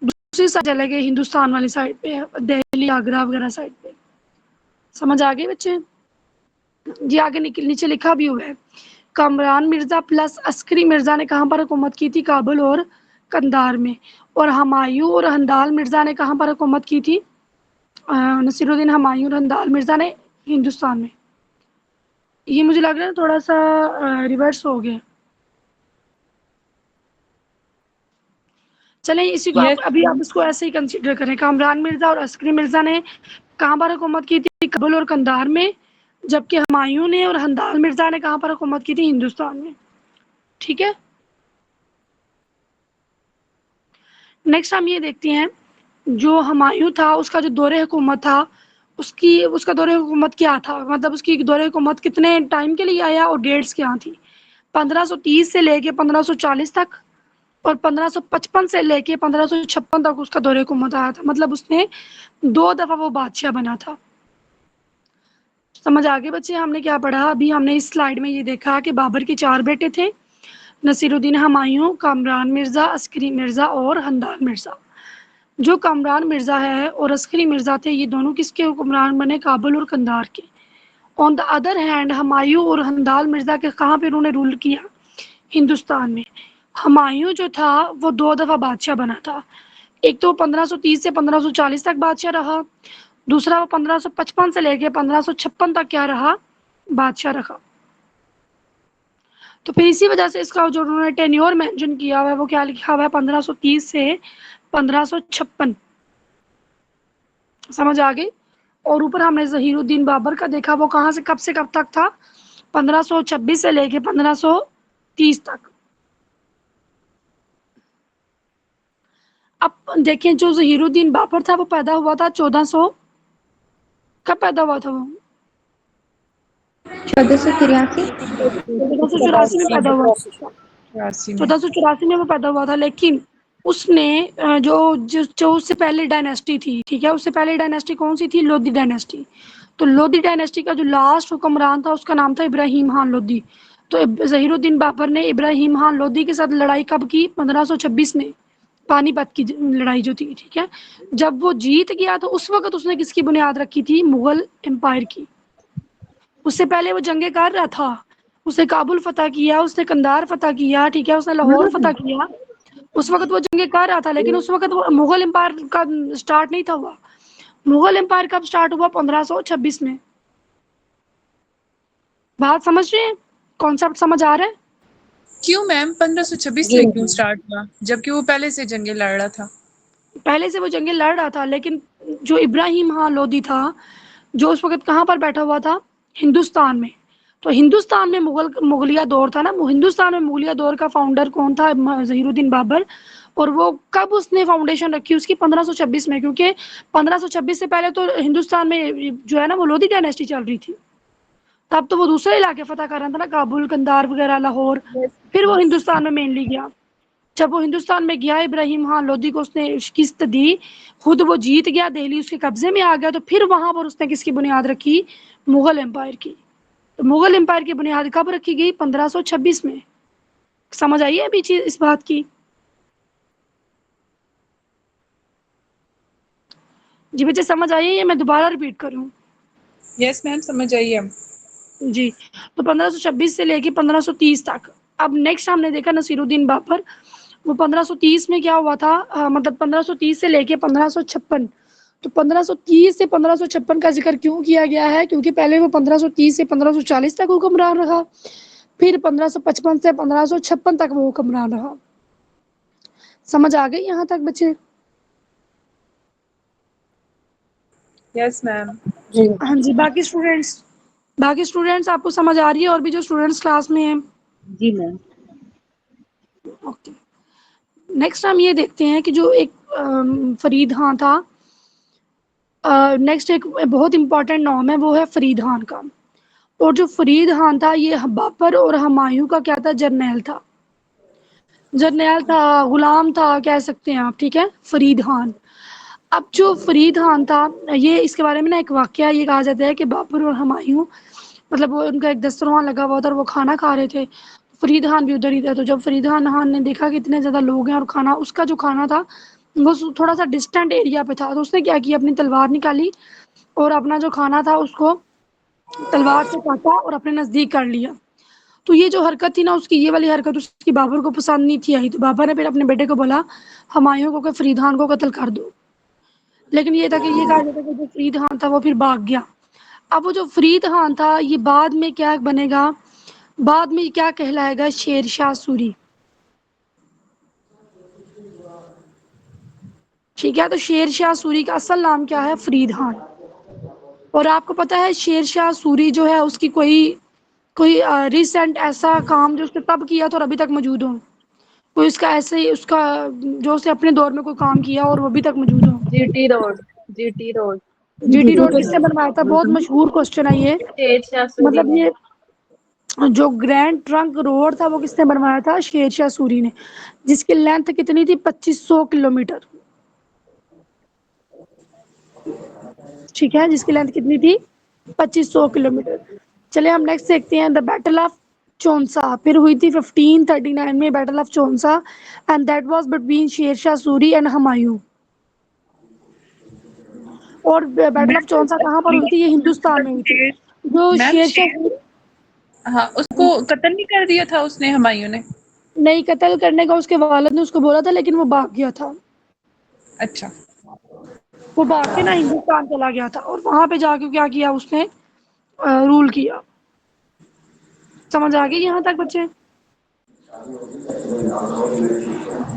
दूसरी साइड चले गए, हिंदुस्तान वाली साइड पे, दिल्ली आगरा वगैरह साइड पे। समझ आ गई बच्चे? जी आगे नीचे लिखा भी हुआ है, कामरान मिर्जा प्लस अस्करी मिर्जा ने कहाँ पर हुकूमत की थी? काबुल और कंधार में। और हुमायूं और हिंदाल मिर्जा ने कहाँ पर हुकूमत की थी? नसीरुद्दीन हुमायूं और हिंदाल मिर्जा ने हिंदुस्तान में। ये मुझे लग रहा है थोड़ा सा रिवर्स हो गया। चलें इसी को आप यस अभी आप इसको ऐसे ही कंसीडर करें। कामरान मिर्जा और अस्करी मिर्जा ने कहाँ पर हुकूमत की थी? काबुल और कंधार में। जबकि हुमायूं ने और हिंदाल मिर्जा ने कहाँ पर हुकूमत की थी? हिंदुस्तान में। ठीक है, नेक्स्ट हम ये देखते हैं, जो हुमायूं था उसका जो दौरे हुकूमत था, उसका दौरे हुकूमत क्या था, मतलब उसकी दौरे हुकूमत कितने टाइम के लिए आया और डेट्स क्या थी? 1530 से लेके 1540 तक, और 1555 से लेके 1556 तक उसका दौरे हुकूमत आया था। मतलब उसने 2 दफ़ा वो बादशाह बना था। समझ आ गए बच्चे? हमने क्या पढ़ा अभी? हमने इस स्लाइड में ये देखा कि बाबर के 4 बेटे थे, नसीरुद्दीन हुमायूं, कामरान मिर्जा, अस्करी मिर्जा और हिंदाल मिर्जा। जो कामरान मिर्जा है और अस्करी मिर्जा थे, ये दोनों किसके हुक्मरान बने? काबुल और कंधार के। On the other hand Humayun और हिंदाल मिर्जा के कहाँ पे उन्होंने रूल किया? हिंदुस्तान में। हुमायूं जो था वो 2 दफ़ा बादशाह बना था। एक तो 1530 से 1540 तक बादशाह रहा, दूसरा वो 1555 से लेके 1556 तक क्या रहा? बादशाह रहा। तो फिर इसी वजह से इसका जो उन्होंने टेन्योर मेंशन किया हुआ है वो क्या लिखा हुआ है? 1530 से 1556। समझ आ गई? और ऊपर हमने ज़हीरुद्दीन बाबर का देखा, वो कहाँ से कब तक था? 1526 से लेके 1530 तक। अब देखें, जो ज़हीरुद्दीन बाबर था वो पैदा हुआ था 1400, कब पैदा हुआ था वो? 1483। 1484 में पैदा हुआ था। 84 में। 1484 में वो पैदा हुआ था, लेकिन उसने जो उससे पहले डायनेस्टी थी, ठीक है, उससे पहले डायनेस्टी कौन सी थी? लोधी डायनेस्टी। तो लोधी डायनेस्टी का जो लास्ट हुक्मरान था उसका नाम था इब्राहिम खान लोधी। तो ज़हीरुद्दीन बाबर ने इब्राहिम खान लोधी के साथ लड़ाई कब की? 1526 में, पानीपत की लड़ाई जो थी, ठीक है। जब वो जीत गया तो उस वक्त उसने किसकी बुनियाद रखी थी? मुगल एम्पायर की। उससे पहले वो जंगे कर रहा था, उसने काबुल फतह किया, उसने कंधार फतह किया, ठीक है, उसने लाहौर फतह किया। उस वक्त वो जंगे कर रहा था, लेकिन उस वक्त वो मुगल एम्पायर का स्टार्ट नहीं था हुआ। मुगल एम्पायर कब स्टार्ट हुआ? 1526 में। बात समझ रहे हैं? कॉन्सेप्ट समझ आ रहा है? क्यों मैम 1526 में क्यों स्टार्ट हुआ, जबकि वो पहले से जंगे लड़ रहा था? पहले से वो जंगे लड़ रहा था, लेकिन जो इब्राहिम खान लोधी था, जो उस वक्त कहाँ पर बैठा हुआ था? हिंदुस्तान में। तो हिंदुस्तान में मुगलिया दौर था ना, हिंदुस्तान में मुगलिया दौर का फाउंडर कौन था? ज़हीरुद्दीन बाबर। और वो कब उसने फाउंडेशन रखी उसकी? 1526 में, क्योंकि 1526 से पहले तो हिंदुस्तान में जो है ना वो लोधी डायनेस्टी चल रही थी। तब तो वो दूसरे इलाके फतह कर रहा था ना, काबुल, कंधार वगैरह, लाहौर। फिर वो हिंदुस्तान में मेनली गया। जब वो हिंदुस्तान में गया, इब्राहिम खान लोधी को उसने शिकस्त दी, खुद वो जीत गया, दिल्ली उसके कब्जे में आ गया, तो फिर वहां पर उसने किसकी बुनियाद रखी? मुगल एम्पायर की। तो मुगल एम्पायर की बुनियाद कब रखी गई? 1526 में। समझ आई है अभी चीज इस बात की? जी बच्चे समझ आई है या मैं दोबारा रिपीट करूं? यस मैम, समझ आइए अब। जी। तो 1526 से लेके 1530 तक। अब नेक्स्ट हमने देखा नसीरुद्दीन बाबर। वो 1530 में क्या हुआ था? मतलब 1530 से लेके 1556। तो 1530 से 1556 का जिक्र क्यों किया गया है? क्योंकि पहले वो 1530 से 1540 तक हुक्मरान रहा, फिर 1555 से 1556 तक वो हुक्मरान रहा। समझ आ गई यहाँ तक बच्चे? Yes ma'am. हाँ जी। बाकी स्टूडेंट्स आपको समझ आ रही है? और भी जो स्टूडेंट्स क्लास में हैं? जी मैम। ओके। नेक्स्ट हम ये देखते हैं कि जो एक फरीद खान था, नेक्स्ट एक बहुत इंपॉर्टेंट नाम है, वो है फरीद खान का। और जो फरीद खान था ये बाबर और हुमायूं का क्या था? जर्नैल था। जर्नैल था, गुलाम था, कह सकते हैं आप, ठीक है, फरीद खान। अब जो फरीद खान था, ये इसके बारे में ना एक वाकया ये कहा जाता है कि बाबर और हुमायूं, मतलब वो उनका एक दस्तरखान लगा हुआ था और वो खाना खा रहे थे। फरीद खान भी उधर ही था। तो जब फरीद खान ने देखा कि इतने ज़्यादा लोग हैं और खाना, उसका जो खाना था वो थोड़ा सा डिस्टेंट एरिया पे था, तो उसने क्या किया, अपनी तलवार निकाली और अपना जो खाना था उसको तलवार से काटा और अपने नज़दीक कर लिया। तो ये जो हरकत थी ना उसकी, ये वाली हरकत उसकी बाबर को पसंद नहीं थी आई। तो बाबर ने फिर अपने बेटे को बोला हुमायूं को कि फरीद खान को कत्ल कर दो। लेकिन ये था कि ये कहा जाता है कि जो फरीद खान था वो फिर भाग गया। अब वो जो फरीद खान था ये बाद में क्या बनेगा? बाद में क्या कहलाएगा? शेर शाह सूरी। ठीक है। तो शेर शाह सूरी का असल नाम क्या है? फरीद खान। और आपको पता है शेर शाह सूरी जो है उसकी कोई कोई रिसेंट ऐसा काम जो उसने तब किया था और अभी तक मौजूद हो? कोई उसका ऐसे ही उसका जो उसने अपने दौर में कोई काम किया और वो अभी तक मौजूद हो? GT road. GT road. GT road किसने बनवाया था? बहुत मशहूर क्वेश्चन है ये। शेर शाह सूरी मतलब ने। ये जो ग्रैंड ट्रंक रोड था वो किसने बनवाया था? शेर शाह सूरी ने। जिसकी लेंथ कितनी थी? 2500 किलोमीटर। ठीक है, जिसकी लेंथ कितनी थी? 2500 किलोमीटर। चलिए हम नेक्स्ट देखते हैं, द बैटल ऑफ चौंसा। फिर हुई थी 1539 में बैटल ऑफ चौंसा, and that was between Sher Shah Suri and Humayun. और बैटल ऑफ चौंसा कहाँ पर हुई थी? ये हिंदुस्तान में हुई थी। जो मैम शेर शेर, शाह हाँ, उसको कत्ल नहीं कर दिया था उसने, हुमायूं ने? नहीं, कत्ल करने का उसके वालिद ने उसको बोला था, लेकिन वो भाग गया था। अच्छा। वो भाग के ना हिंदुस्तान चला गया था और वहां पे जाके क्या किया उसने? रूल किया। समझ आ गई यहाँ तक बच्चे?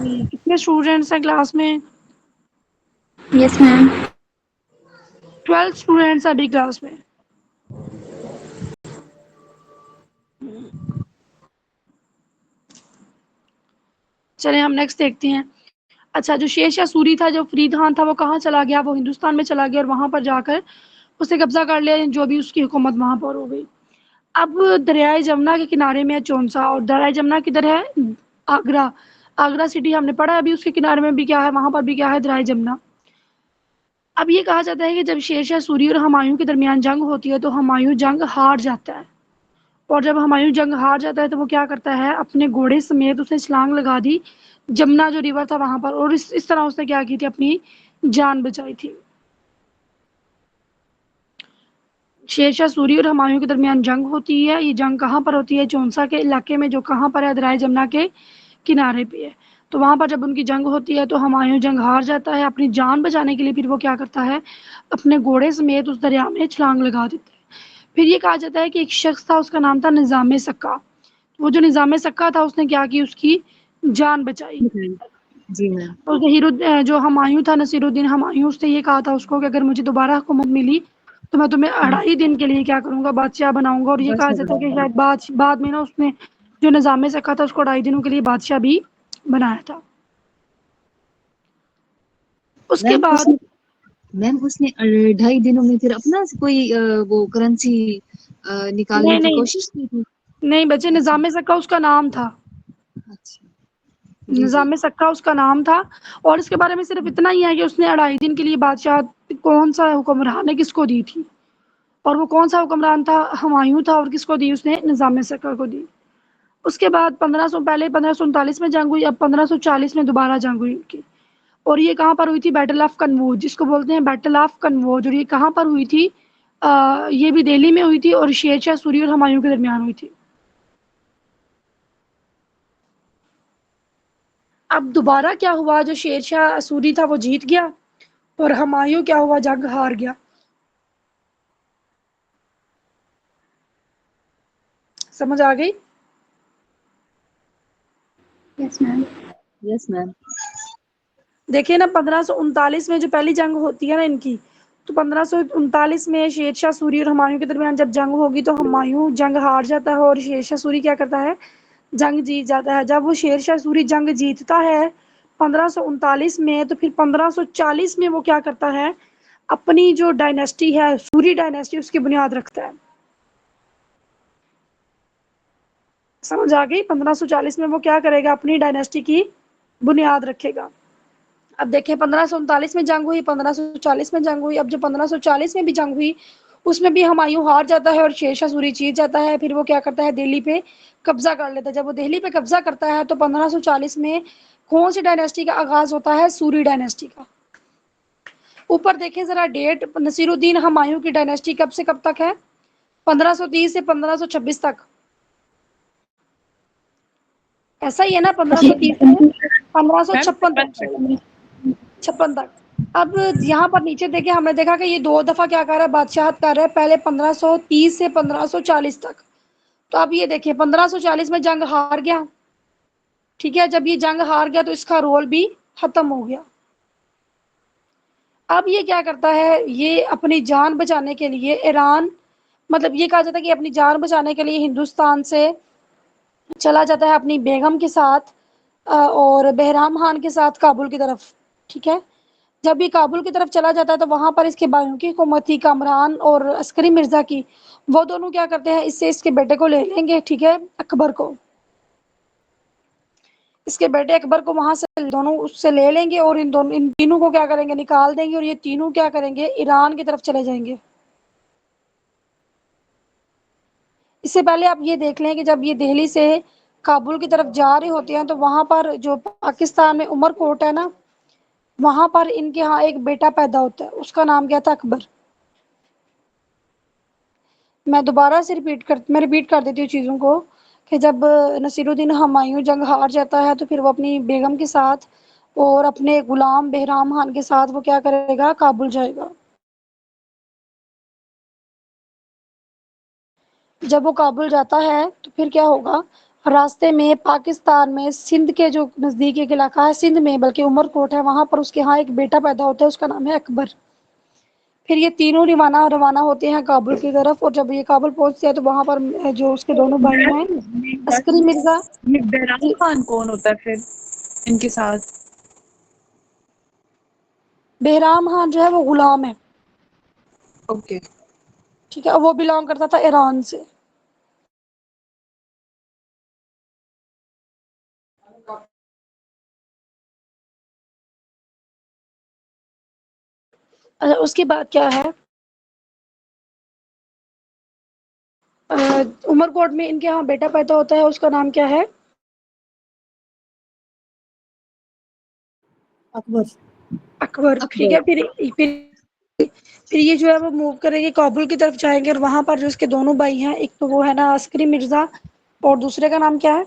जी। कितने स्टूडेंट्स हैं क्लास में? Yes ma'am. 12 स्टूडेंट्स अभी क्लास में। चले हम नेक्स्ट देखते हैं। अच्छा, जो शेर शाह सूरी था, जो फरीद खान था, वो कहाँ चला गया? वो हिंदुस्तान में चला गया और वहां पर जाकर उसने कब्जा कर लिया, जो भी उसकी हुकूमत वहां पर हो गई। अब दरियाए जमुना के किनारे में है चौंसा, और दरियाए जमुना किधर है? आगरा। आगरा सिटी हमने पढ़ा है अभी, उसके किनारे में भी क्या है? वहां पर भी क्या है? दरियाए जमुना। अब ये कहा जाता है कि जब शेरशाह सूरी और हुमायूं के दरमियान जंग होती है तो हुमायूं जंग हार जाता है, और जब हुमायूं जंग हार जाता है तो वो क्या करता है, अपने घोड़े समेत उसने छलांग लगा दी जमुना जो रिवर था वहां पर, और इस तरह उसने क्या की थी, अपनी जान बचाई थी। शेरशाह सूरी और हुमायूं के दरमियान जंग होती है। ये जंग कहाँ पर होती है, चौंसा के इलाके में, जो कहाँ पर है, दरिया जमुना के किनारे पे है। तो वहां पर जब उनकी जंग होती है तो हुमायूं जंग हार जाता है। अपनी जान बचाने के लिए फिर वो क्या करता है, अपने घोड़े समेत उस दरिया में छलांग लगा देता है। फिर ये कहा जाता है कि एक शख्स था, उसका नाम था निज़ाम सक्का। वो जो निज़ाम सक्का था उसने क्या की, उसकी जान बचाई। बताइए। जी मैम। और जो हुमायूं था, नसीरुद्दीन हुमायूं, उसने ये कहा था उसको कि अगर मुझे दोबारा हुकूमत मिली तो मैं तुम्हें 2.5 दिन के लिए क्या करूंगा, बादशाह बनाऊंगा। और ये कहा बादशाह जाता है कि बनाऊंगा। शायद बाद में ना उसने जो निज़ाम सक्का था उसको 2.5 दिनों के लिए बादशाह भी बनाया था। उसके मैम बाद उसने मैम उसने 2.5 दिनों में फिर अपना कोई वो करेंसी निकालने नहीं की नहीं कोशिश की थी। नहीं बच्चे, अच्छा। निज़ाम सक्का उसका नाम था। अच्छा। जी जी। निज़ाम सक्का उसका नाम था। और इसके बारे में सिर्फ इतना ही है कि उसने 2.5 दिन के लिए बादशाह कौन सा हुक्मरान है किसको दी थी, और वो कौन सा हुक्मरान था, हुमायूं था, और किसको दी, उसने निज़ाम सक्का को दी। उसके बाद 1539 में जंग हुई। अब 1540 में दोबारा जंग हुई उनकी, और ये कहाँ पर हुई थी, बैटल ऑफ कनौज, जिसको बोलते हैं बैटल ऑफ कनौज। और ये कहाँ पर हुई थी, ये भी दिल्ली में हुई थी, और शेरशाह सूरी और हुमायूं के दरमियान हुई थी। अब दोबारा क्या हुआ, जो शेरशाह सूरी था वो जीत गया, और हुमायूं क्या हुआ, जंग हार गया। समझ आ गई। Yes ma'am. Yes ma'am. देखिए ना, 1539 में जो पहली जंग होती है ना इनकी, तो 1539 में शेरशाह सूरी और हुमायूं के दरमियान जब जंग होगी तो हुमायूं जंग हार जाता है, और शेरशाह सूरी क्या करता है, जंग जीत जाता है। जब वो शेरशाह सूरी जंग जीतता है 1539 में, तो फिर 1540 में वो क्या करता है, अपनी जो डायनेस्टी है, सूरी डायनेस्टी, उसकी बुनियाद रखता है। समझ आ गई। 1540 में वो क्या करेगा, अपनी डायनेस्टी की बुनियाद रखेगा। अब देखें, 1539 में जंग हुई, 1540 में जंग हुई। अब जो 1540 में भी जंग हुई उसमें भी हुमायूं हार जाता है और शेरशाह सूरी जीत जाता है। फिर वो क्या करता है, दिल्ली पे कब्जा कर लेता है। जब वो दिल्ली पे कब्जा करता है तो 1540 में कौन सी डायनेस्टी का आगाज होता है, सूरी डायनेस्टी का। ऊपर देखें जरा डेट, नसीरुद्दीन हुमायूं की डायनेस्टी कब से कब तक है, 1530 से 1526 तक। ऐसा ही है ना, 1530 से मैम 1556 55 तक। तक, 56 तक। अब यहाँ पर नीचे देखे, हमने देखा कि ये 2 दफा क्या कर रहा है, बादशाहत कर रहा है। पहले 1530 से 1540 तक। तो अब ये देखिए 1540 में जंग हार गया। ठीक है, जब ये जंग हार गया तो इसका रोल भी खत्म हो गया। अब ये क्या करता है, ये अपनी जान बचाने के लिए ईरान, मतलब ये कहा जाता है कि अपनी जान बचाने के लिए हिंदुस्तान से चला जाता है अपनी बेगम के साथ और बहराम खान के साथ काबुल की तरफ। ठीक है, जब ये काबुल की तरफ चला जाता है तो वहां पर इसके भाइयों की हुकूमत थी, कामरान और अस्करी मिर्जा की। वो दोनों क्या करते हैं, इससे इसके बेटे को ले लेंगे, ठीक है, अकबर को। इसके बेटे अकबर को वहां से दोनों उससे ले लेंगे, और इन तीनों को क्या करेंगे, निकाल देंगे, और ये तीनों क्या करेंगे, ईरान की तरफ चले जाएंगे। इससे पहले आप ये देख लें कि जब ये दिल्ली से काबुल की तरफ जा रहे होते हैं तो वहां पर जो पाकिस्तान में उमरकोट है ना, वहां पर इनके यहाँ एक बेटा पैदा होता है, उसका नाम क्या था, अकबर। मैं रिपीट कर देती हूँ चीज़ों को, कि जब नसीरुद्दीन हुमायूं जंग हार जाता है तो फिर वो अपनी बेगम के साथ और अपने गुलाम बहराम खान के साथ वो क्या करेगा, काबुल जाएगा। जब वो काबुल जाता है तो फिर क्या होगा, रास्ते में पाकिस्तान में सिंध के जो नज़दीक एक इलाका है, सिंध में बल्कि उमरकोट है, वहां पर उसके यहाँ एक बेटा पैदा होता है, उसका नाम है अकबर। फिर ये तीनों रवाना रवाना होते हैं काबुल की तरफ, और जब ये काबुल पहुंचते हैं तो वहां पर जो उसके दोनों भाई हैं, अस्करी मिर्जा। ये बहराम खान कौन होता है फिर इनके साथ? बहराम खान जो है वो गुलाम है। ओके। ठीक है, वो बिलोंग करता था ईरान से। उसके बाद क्या है, उमरकोट में इनके यहाँ बेटा पैदा होता है, उसका नाम क्या है? अकबर। अकबर। ठीक है। फिर ये जो है वो मूव करेंगे, काबुल की तरफ जाएंगे और वहां पर जो इसके दोनों भाई हैं, एक तो वो है ना अस्करी मिर्जा और दूसरे का नाम क्या है?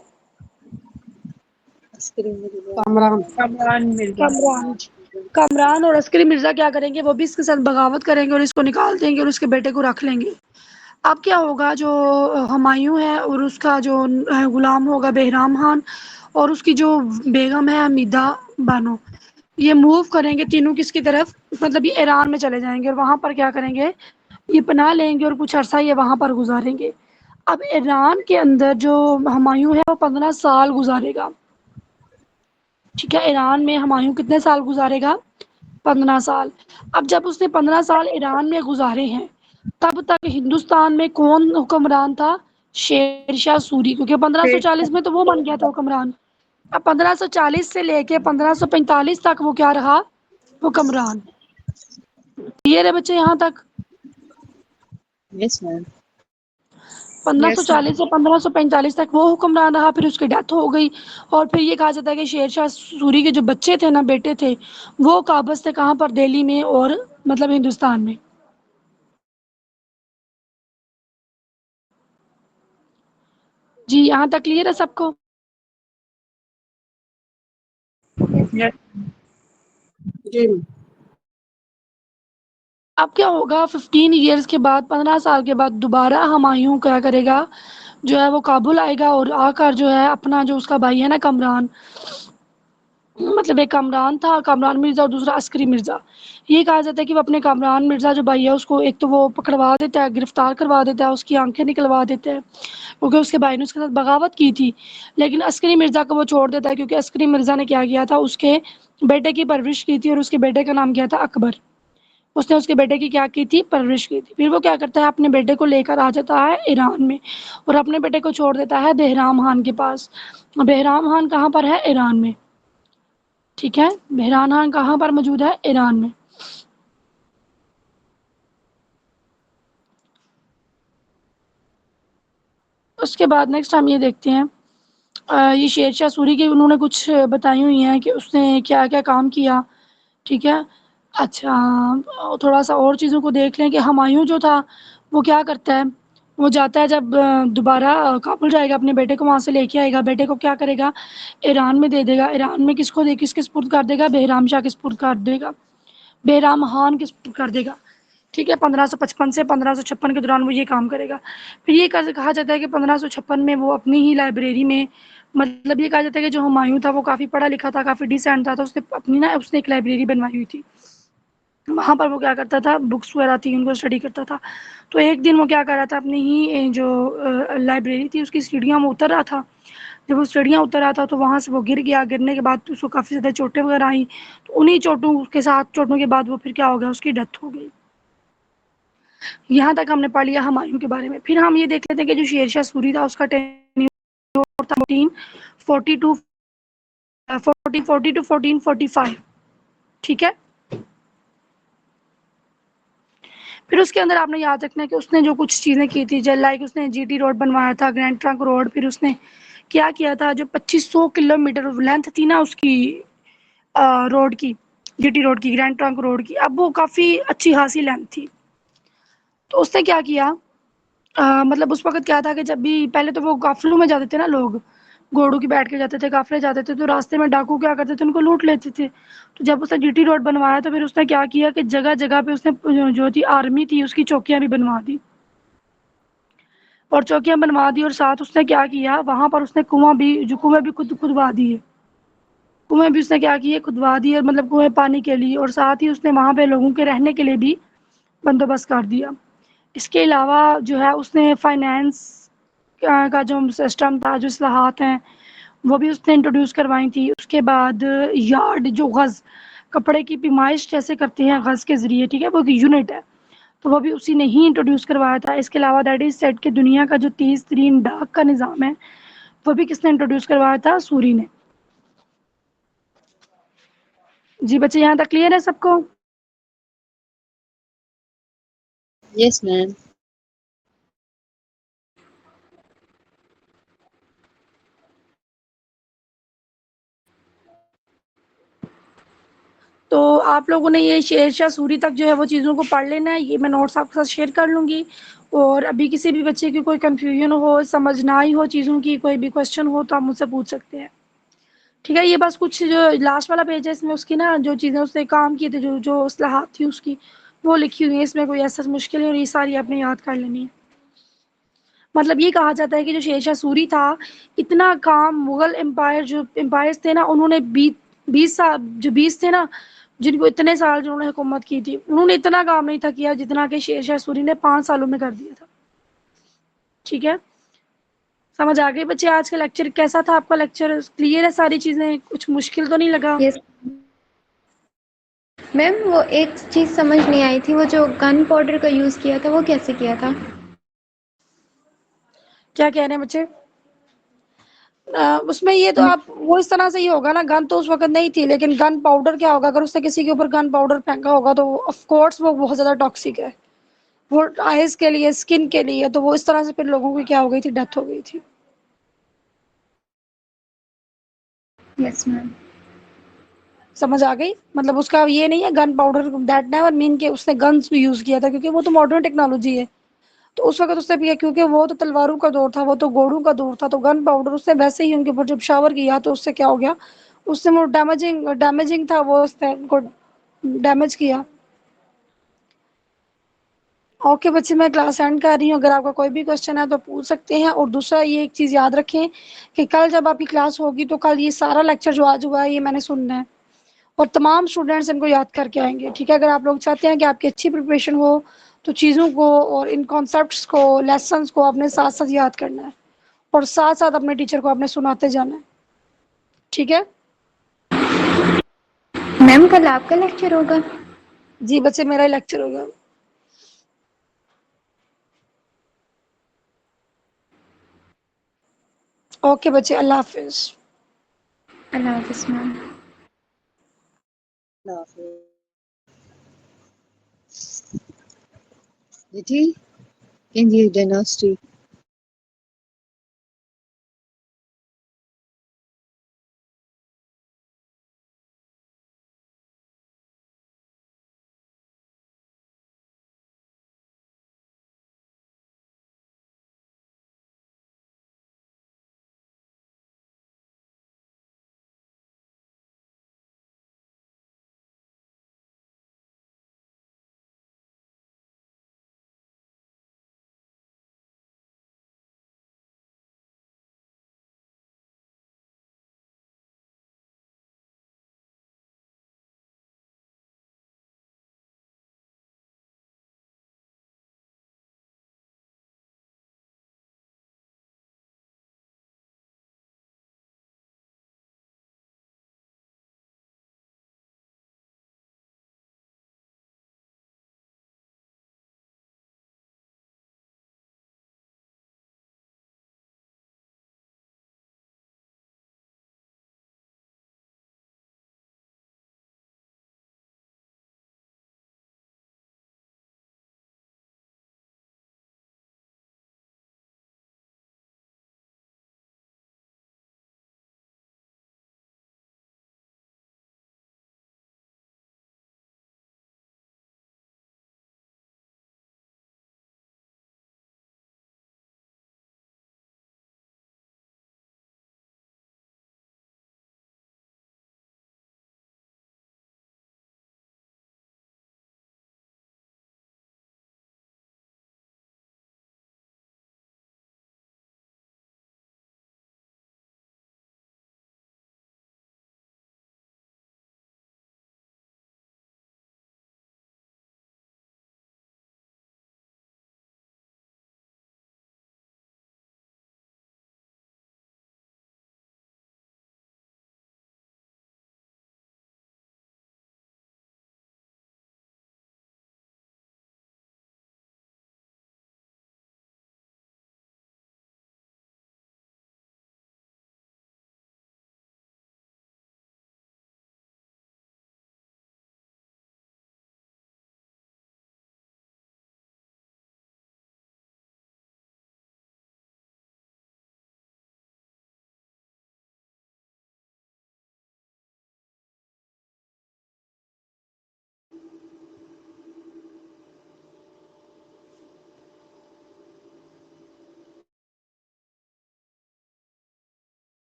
कामरान। कमरान मिर्जा। कमरान। कमरान और अस्करी मिर्जा क्या करेंगे, वो भी इसके साथ बगावत करेंगे और इसको निकाल देंगे और उसके बेटे को रख लेंगे। अब क्या होगा, जो हुमायूं है और उसका जो गुलाम होगा बेहराम खान और उसकी जो बेगम है हमीदा बानो, ये मूव करेंगे तीनों किसकी तरफ, मतलब ये ईरान में चले जाएंगे और वहां पर क्या करेंगे, ये पनाह लेंगे और कुछ अरसा ये वहां पर गुजारेंगे। अब ईरान के अंदर जो हुमायूं है वो 15 साल गुजारेगा। ठीक है, ईरान में हुमायूं कितने साल गुजारेगा? 15 साल। अब जब उसने 15 साल ईरान में गुजारे हैं, तब तक हिंदुस्तान में कौन हुक्मरान था? शेरशाह सूरी, क्योंकि 1540 में तो वो बन गया था हुक्मरान। अब 1540 से लेके 1545 तक वो क्या रहा? हुक्मरान। क्लियर है बच्चे यहाँ तक? Yes ma'am. Yes ma'am. 1540 से 1545 तक वो हुक्मरान रहा, फिर उसकी डेथ हो गई। और फिर ये कहा जाता है कि शेरशाह सूरी के जो बच्चे थे ना, बेटे थे, वो काबज थे कहाँ पर? दिल्ली में और मतलब हिंदुस्तान में। जी यहाँ तक क्लियर है सबको? यस। जी। अब क्या होगा, 15 ईयर्स के बाद, 15 साल के बाद दोबारा हुमायूं क्या करेगा, जो है वो काबुल आएगा और आकर जो है अपना जो उसका भाई है ना कमरान, मतलब एक कमरान था, कमरान मिर्जा और दूसरा अस्करी मिर्जा, ये कहा जाता है कि वो अपने कमरान मिर्जा जो भाई है उसको एक तो वो पकड़वा देता है, गिरफ्तार करवा देता है, उसकी आंखें निकलवा देता है क्योंकि उसके भाई ने उसके साथ बगावत की थी। लेकिन अस्करी मिर्जा को वो छोड़ देता है क्योंकि अस्करी मिर्जा ने क्या किया था, उसके बेटे की परवरिश की थी और उसके बेटे का नाम क्या था? अकबर। उसने उसके बेटे की क्या की थी? परवरिश की थी। फिर वो क्या करता है, अपने बेटे को लेकर आ जाता है ईरान में और अपने बेटे को छोड़ देता है बेहराम खान के पास। बेहराम खान कहाँ पर है? ईरान में। ठीक है, बेहराम खान कहाँ पर मौजूद है? ईरान में। उसके बाद नेक्स्ट हम ये देखते हैं, ये शेरशाह सूरी की उन्होंने कुछ बताई हुई हैं कि उसने क्या क्या काम किया। ठीक है। अच्छा, थोड़ा सा और चीज़ों को देख लें कि हुमायूं जो था वो क्या करता है, वो जाता है जब दोबारा काबुल जाएगा, अपने बेटे को वहाँ से लेके आएगा, बेटे को क्या करेगा? ईरान में दे देगा। ईरान में किसको दे, किसके सुपुर्द कर देगा? बेहराम शाह के सुपुर्द कर देगा, बेहराम खान के सुपुर्द कर देगा। ठीक है, 1555 से 1556 के दौरान वो ये काम करेगा। फिर ये कहा जाता है कि 1556 में वो अपनी ही लाइब्रेरी में, मतलब ये कहा जाता है कि जो हुमायूं था वो काफ़ी पढ़ा लिखा था, काफ़ी डिसेंट था, तो उसने अपनी ना उसने एक लाइब्रेरी बनवाई हुई थी। वहाँ पर वो क्या करता था, बुक्स वगैरह थी उनको स्टडी करता था। तो एक दिन वो क्या कर रहा था, अपनी ही जो लाइब्रेरी थी उसकी सीढ़ियों में उतर रहा था। जब वो सीढ़ियाँ उतर रहा था तो वहाँ से वो गिर गया, गिरने के बाद उसको काफ़ी ज़्यादा चोटें वगैरह आई। तो उन्हीं चोटों के साथ, चोटों के बाद वो फिर क्या हो गया, उसकी डेथ हो गई। यहाँ तक हमने पढ़ लिया हुमायूं के बारे में। फिर हम ये देख लेते हैं कि जो शेरशाह सूरी था उसका टेन्योर था 1442 1440 टू 1445। ठीक है। फिर उसके अंदर आपने याद रखना है कि उसने जो कुछ चीज़ें की थी, जैसे लाइक उसने जीटी रोड बनवाया था, ग्रैंड ट्रंक रोड। फिर उसने क्या किया था, जो 2500 किलोमीटर लेंथ थी ना उसकी रोड की, जीटी रोड की, ग्रैंड ट्रंक रोड की, अब वो काफ़ी अच्छी खासी लेंथ थी। तो उसने क्या किया, मतलब उस वक़्त क्या था कि जब भी पहले तो वो काफ़िलों में जाते थे ना लोग, घोड़ों की बैठ के जाते थे, काफ़िले जाते थे, तो रास्ते में डाकू क्या करते थे, उनको लूट लेते थे। तो जब उसने जीटी रोड बनवाया तो फिर उसने क्या किया कि जगह-जगह पे उसने जो थी आर्मी थी उसकी चौकियाँ भी बनवा दी। और चौकियाँ बनवा दी और साथ उसने क्या किया, वहाँ पर उसने कुएँ भी खुदवा दिए। कुएँ भी उसने क्या किए, खुदवा दिए, मतलब कुएँ पानी के लिए, और साथ ही उसने वहाँ पे लोगों के रहने के लिए भी बंदोबस्त कर दिया। इसके अलावा जो है उसने फाइनेंस का जो सिस्टम था, जो इस्लाहात हैं, वो भी उसने इंट्रोड्यूस करवाई थी। उसके बाद यार्ड, जो गज़ कपड़े की पैमाइश जैसे करते हैं गज़ के ज़रिए, ठीक है, वो एक यूनिट है, तो वो भी उसी ने ही इंट्रोड्यूस करवाया था। इसके अलावा दैट इज़ सेड कि दुनिया का जो तेज़ तरीन डाक का निज़ाम है, वो भी किसने इंट्रोड्यूस करवाया था? सूरी ने। जी बच्चे, यहाँ तक क्लियर है सबको? Yes, ma'am. तो आप लोगों ने ये शेरशाह सूरी तक जो है वो चीज़ों को पढ़ लेना है। ये मैं नोट्स आपके साथ शेयर कर लूँगी, और अभी किसी भी बच्चे की कोई कन्फ्यूजन हो, समझ ना आई हो चीज़ों की, कोई भी क्वेश्चन हो तो आप मुझसे पूछ सकते हैं। ठीक है, ये बस कुछ जो लास्ट वाला पेज है इसमें उसकी ना जो चीज़ें उसने काम किए थे, जो जो इस्लाहात थी उसकी, वो लिखी हुई है। इसमें कोई ऐसा मुश्किल नहीं, और ये सारी आपने याद कर लेनी है। मतलब ये कहा जाता है कि जो शेरशाह सूरी था, इतना काम मुग़ल एम्पायर जो एम्पायर्स थे ना, उन्होंने 20 साल जो 20 थे ना, जिनको इतने साल जिन्होंने हुकूमत की थी, उन्होंने इतना काम नहीं था किया जितना कि शेरशाह सूरी ने 5 सालों में कर दिया था। ठीक है? समझ आ गई बच्चे? आज का लेक्चर कैसा था आपका लेक्चर? क्लियर है सारी चीज़ें? कुछ मुश्किल तो नहीं लगा? यस मैम, वो एक चीज़ समझ नहीं आई थी, वो जो गन पाउडर का यूज़ किया था वो कैसे किया था? क्या कह रहे हैं बच्चे? उसमें ये तो आप वो इस तरह से ही होगा ना, गन तो उस वक़्त नहीं थी, लेकिन गन पाउडर क्या होगा, अगर उसने किसी के ऊपर गन पाउडर फेंका होगा तो ऑफ़ कोर्स वो बहुत ज़्यादा टॉक्सिक है। वो आइज़ के लिए, स्किन के लिए, तो वो इस तरह से फिर लोगों की क्या हो गई थी, डेथ हो गई थी। Yes ma'am. समझ आ गई? मतलब उसका ये नहीं है gun powder, that never mean कि उसने गन्स भी यूज़ किया था, क्योंकि वो तो मॉडर्न टेक्नोलॉजी है। तो उस वक़्त उसने भी, क्योंकि वो तो तलवारों का दौर था, वो तो घोड़ों का दौर था, तो गन पाउडर उसने वैसे ही उनके ऊपर जब शावर किया तो उससे क्या हो गया, उससे वो डैमेजिंग था, वो उसने उनको डैमेज किया। ओके बच्चे, मैं क्लास एंड कर रही हूँ। अगर आपका कोई भी क्वेश्चन है तो पूछ सकते हैं, और दूसरा ये एक चीज़ याद रखें कि कल जब आपकी क्लास होगी तो कल ये सारा लेक्चर जो आज हुआ है ये मैंने सुनना है, और तमाम स्टूडेंट्स इनको याद करके आएँगे। ठीक है? अगर आप लोग चाहते हैं कि आपकी अच्छी प्रिपरेशन हो तो चीज़ों को और इन कॉन्सेप्ट्स को, लेसन्स को अपने साथ-साथ याद करना है, और साथ-साथ अपने टीचर को आपने सुनाते जाना है। ठीक है? मैम, कल आपका लेक्चर होगा? जी बच्चे, मेरा ही लेक्चर होगा। ओके बच्चे, अल्लाह हाफ़िज़। अल्लाह हाफ़िज़ ma'am. Did he? In the dynasty.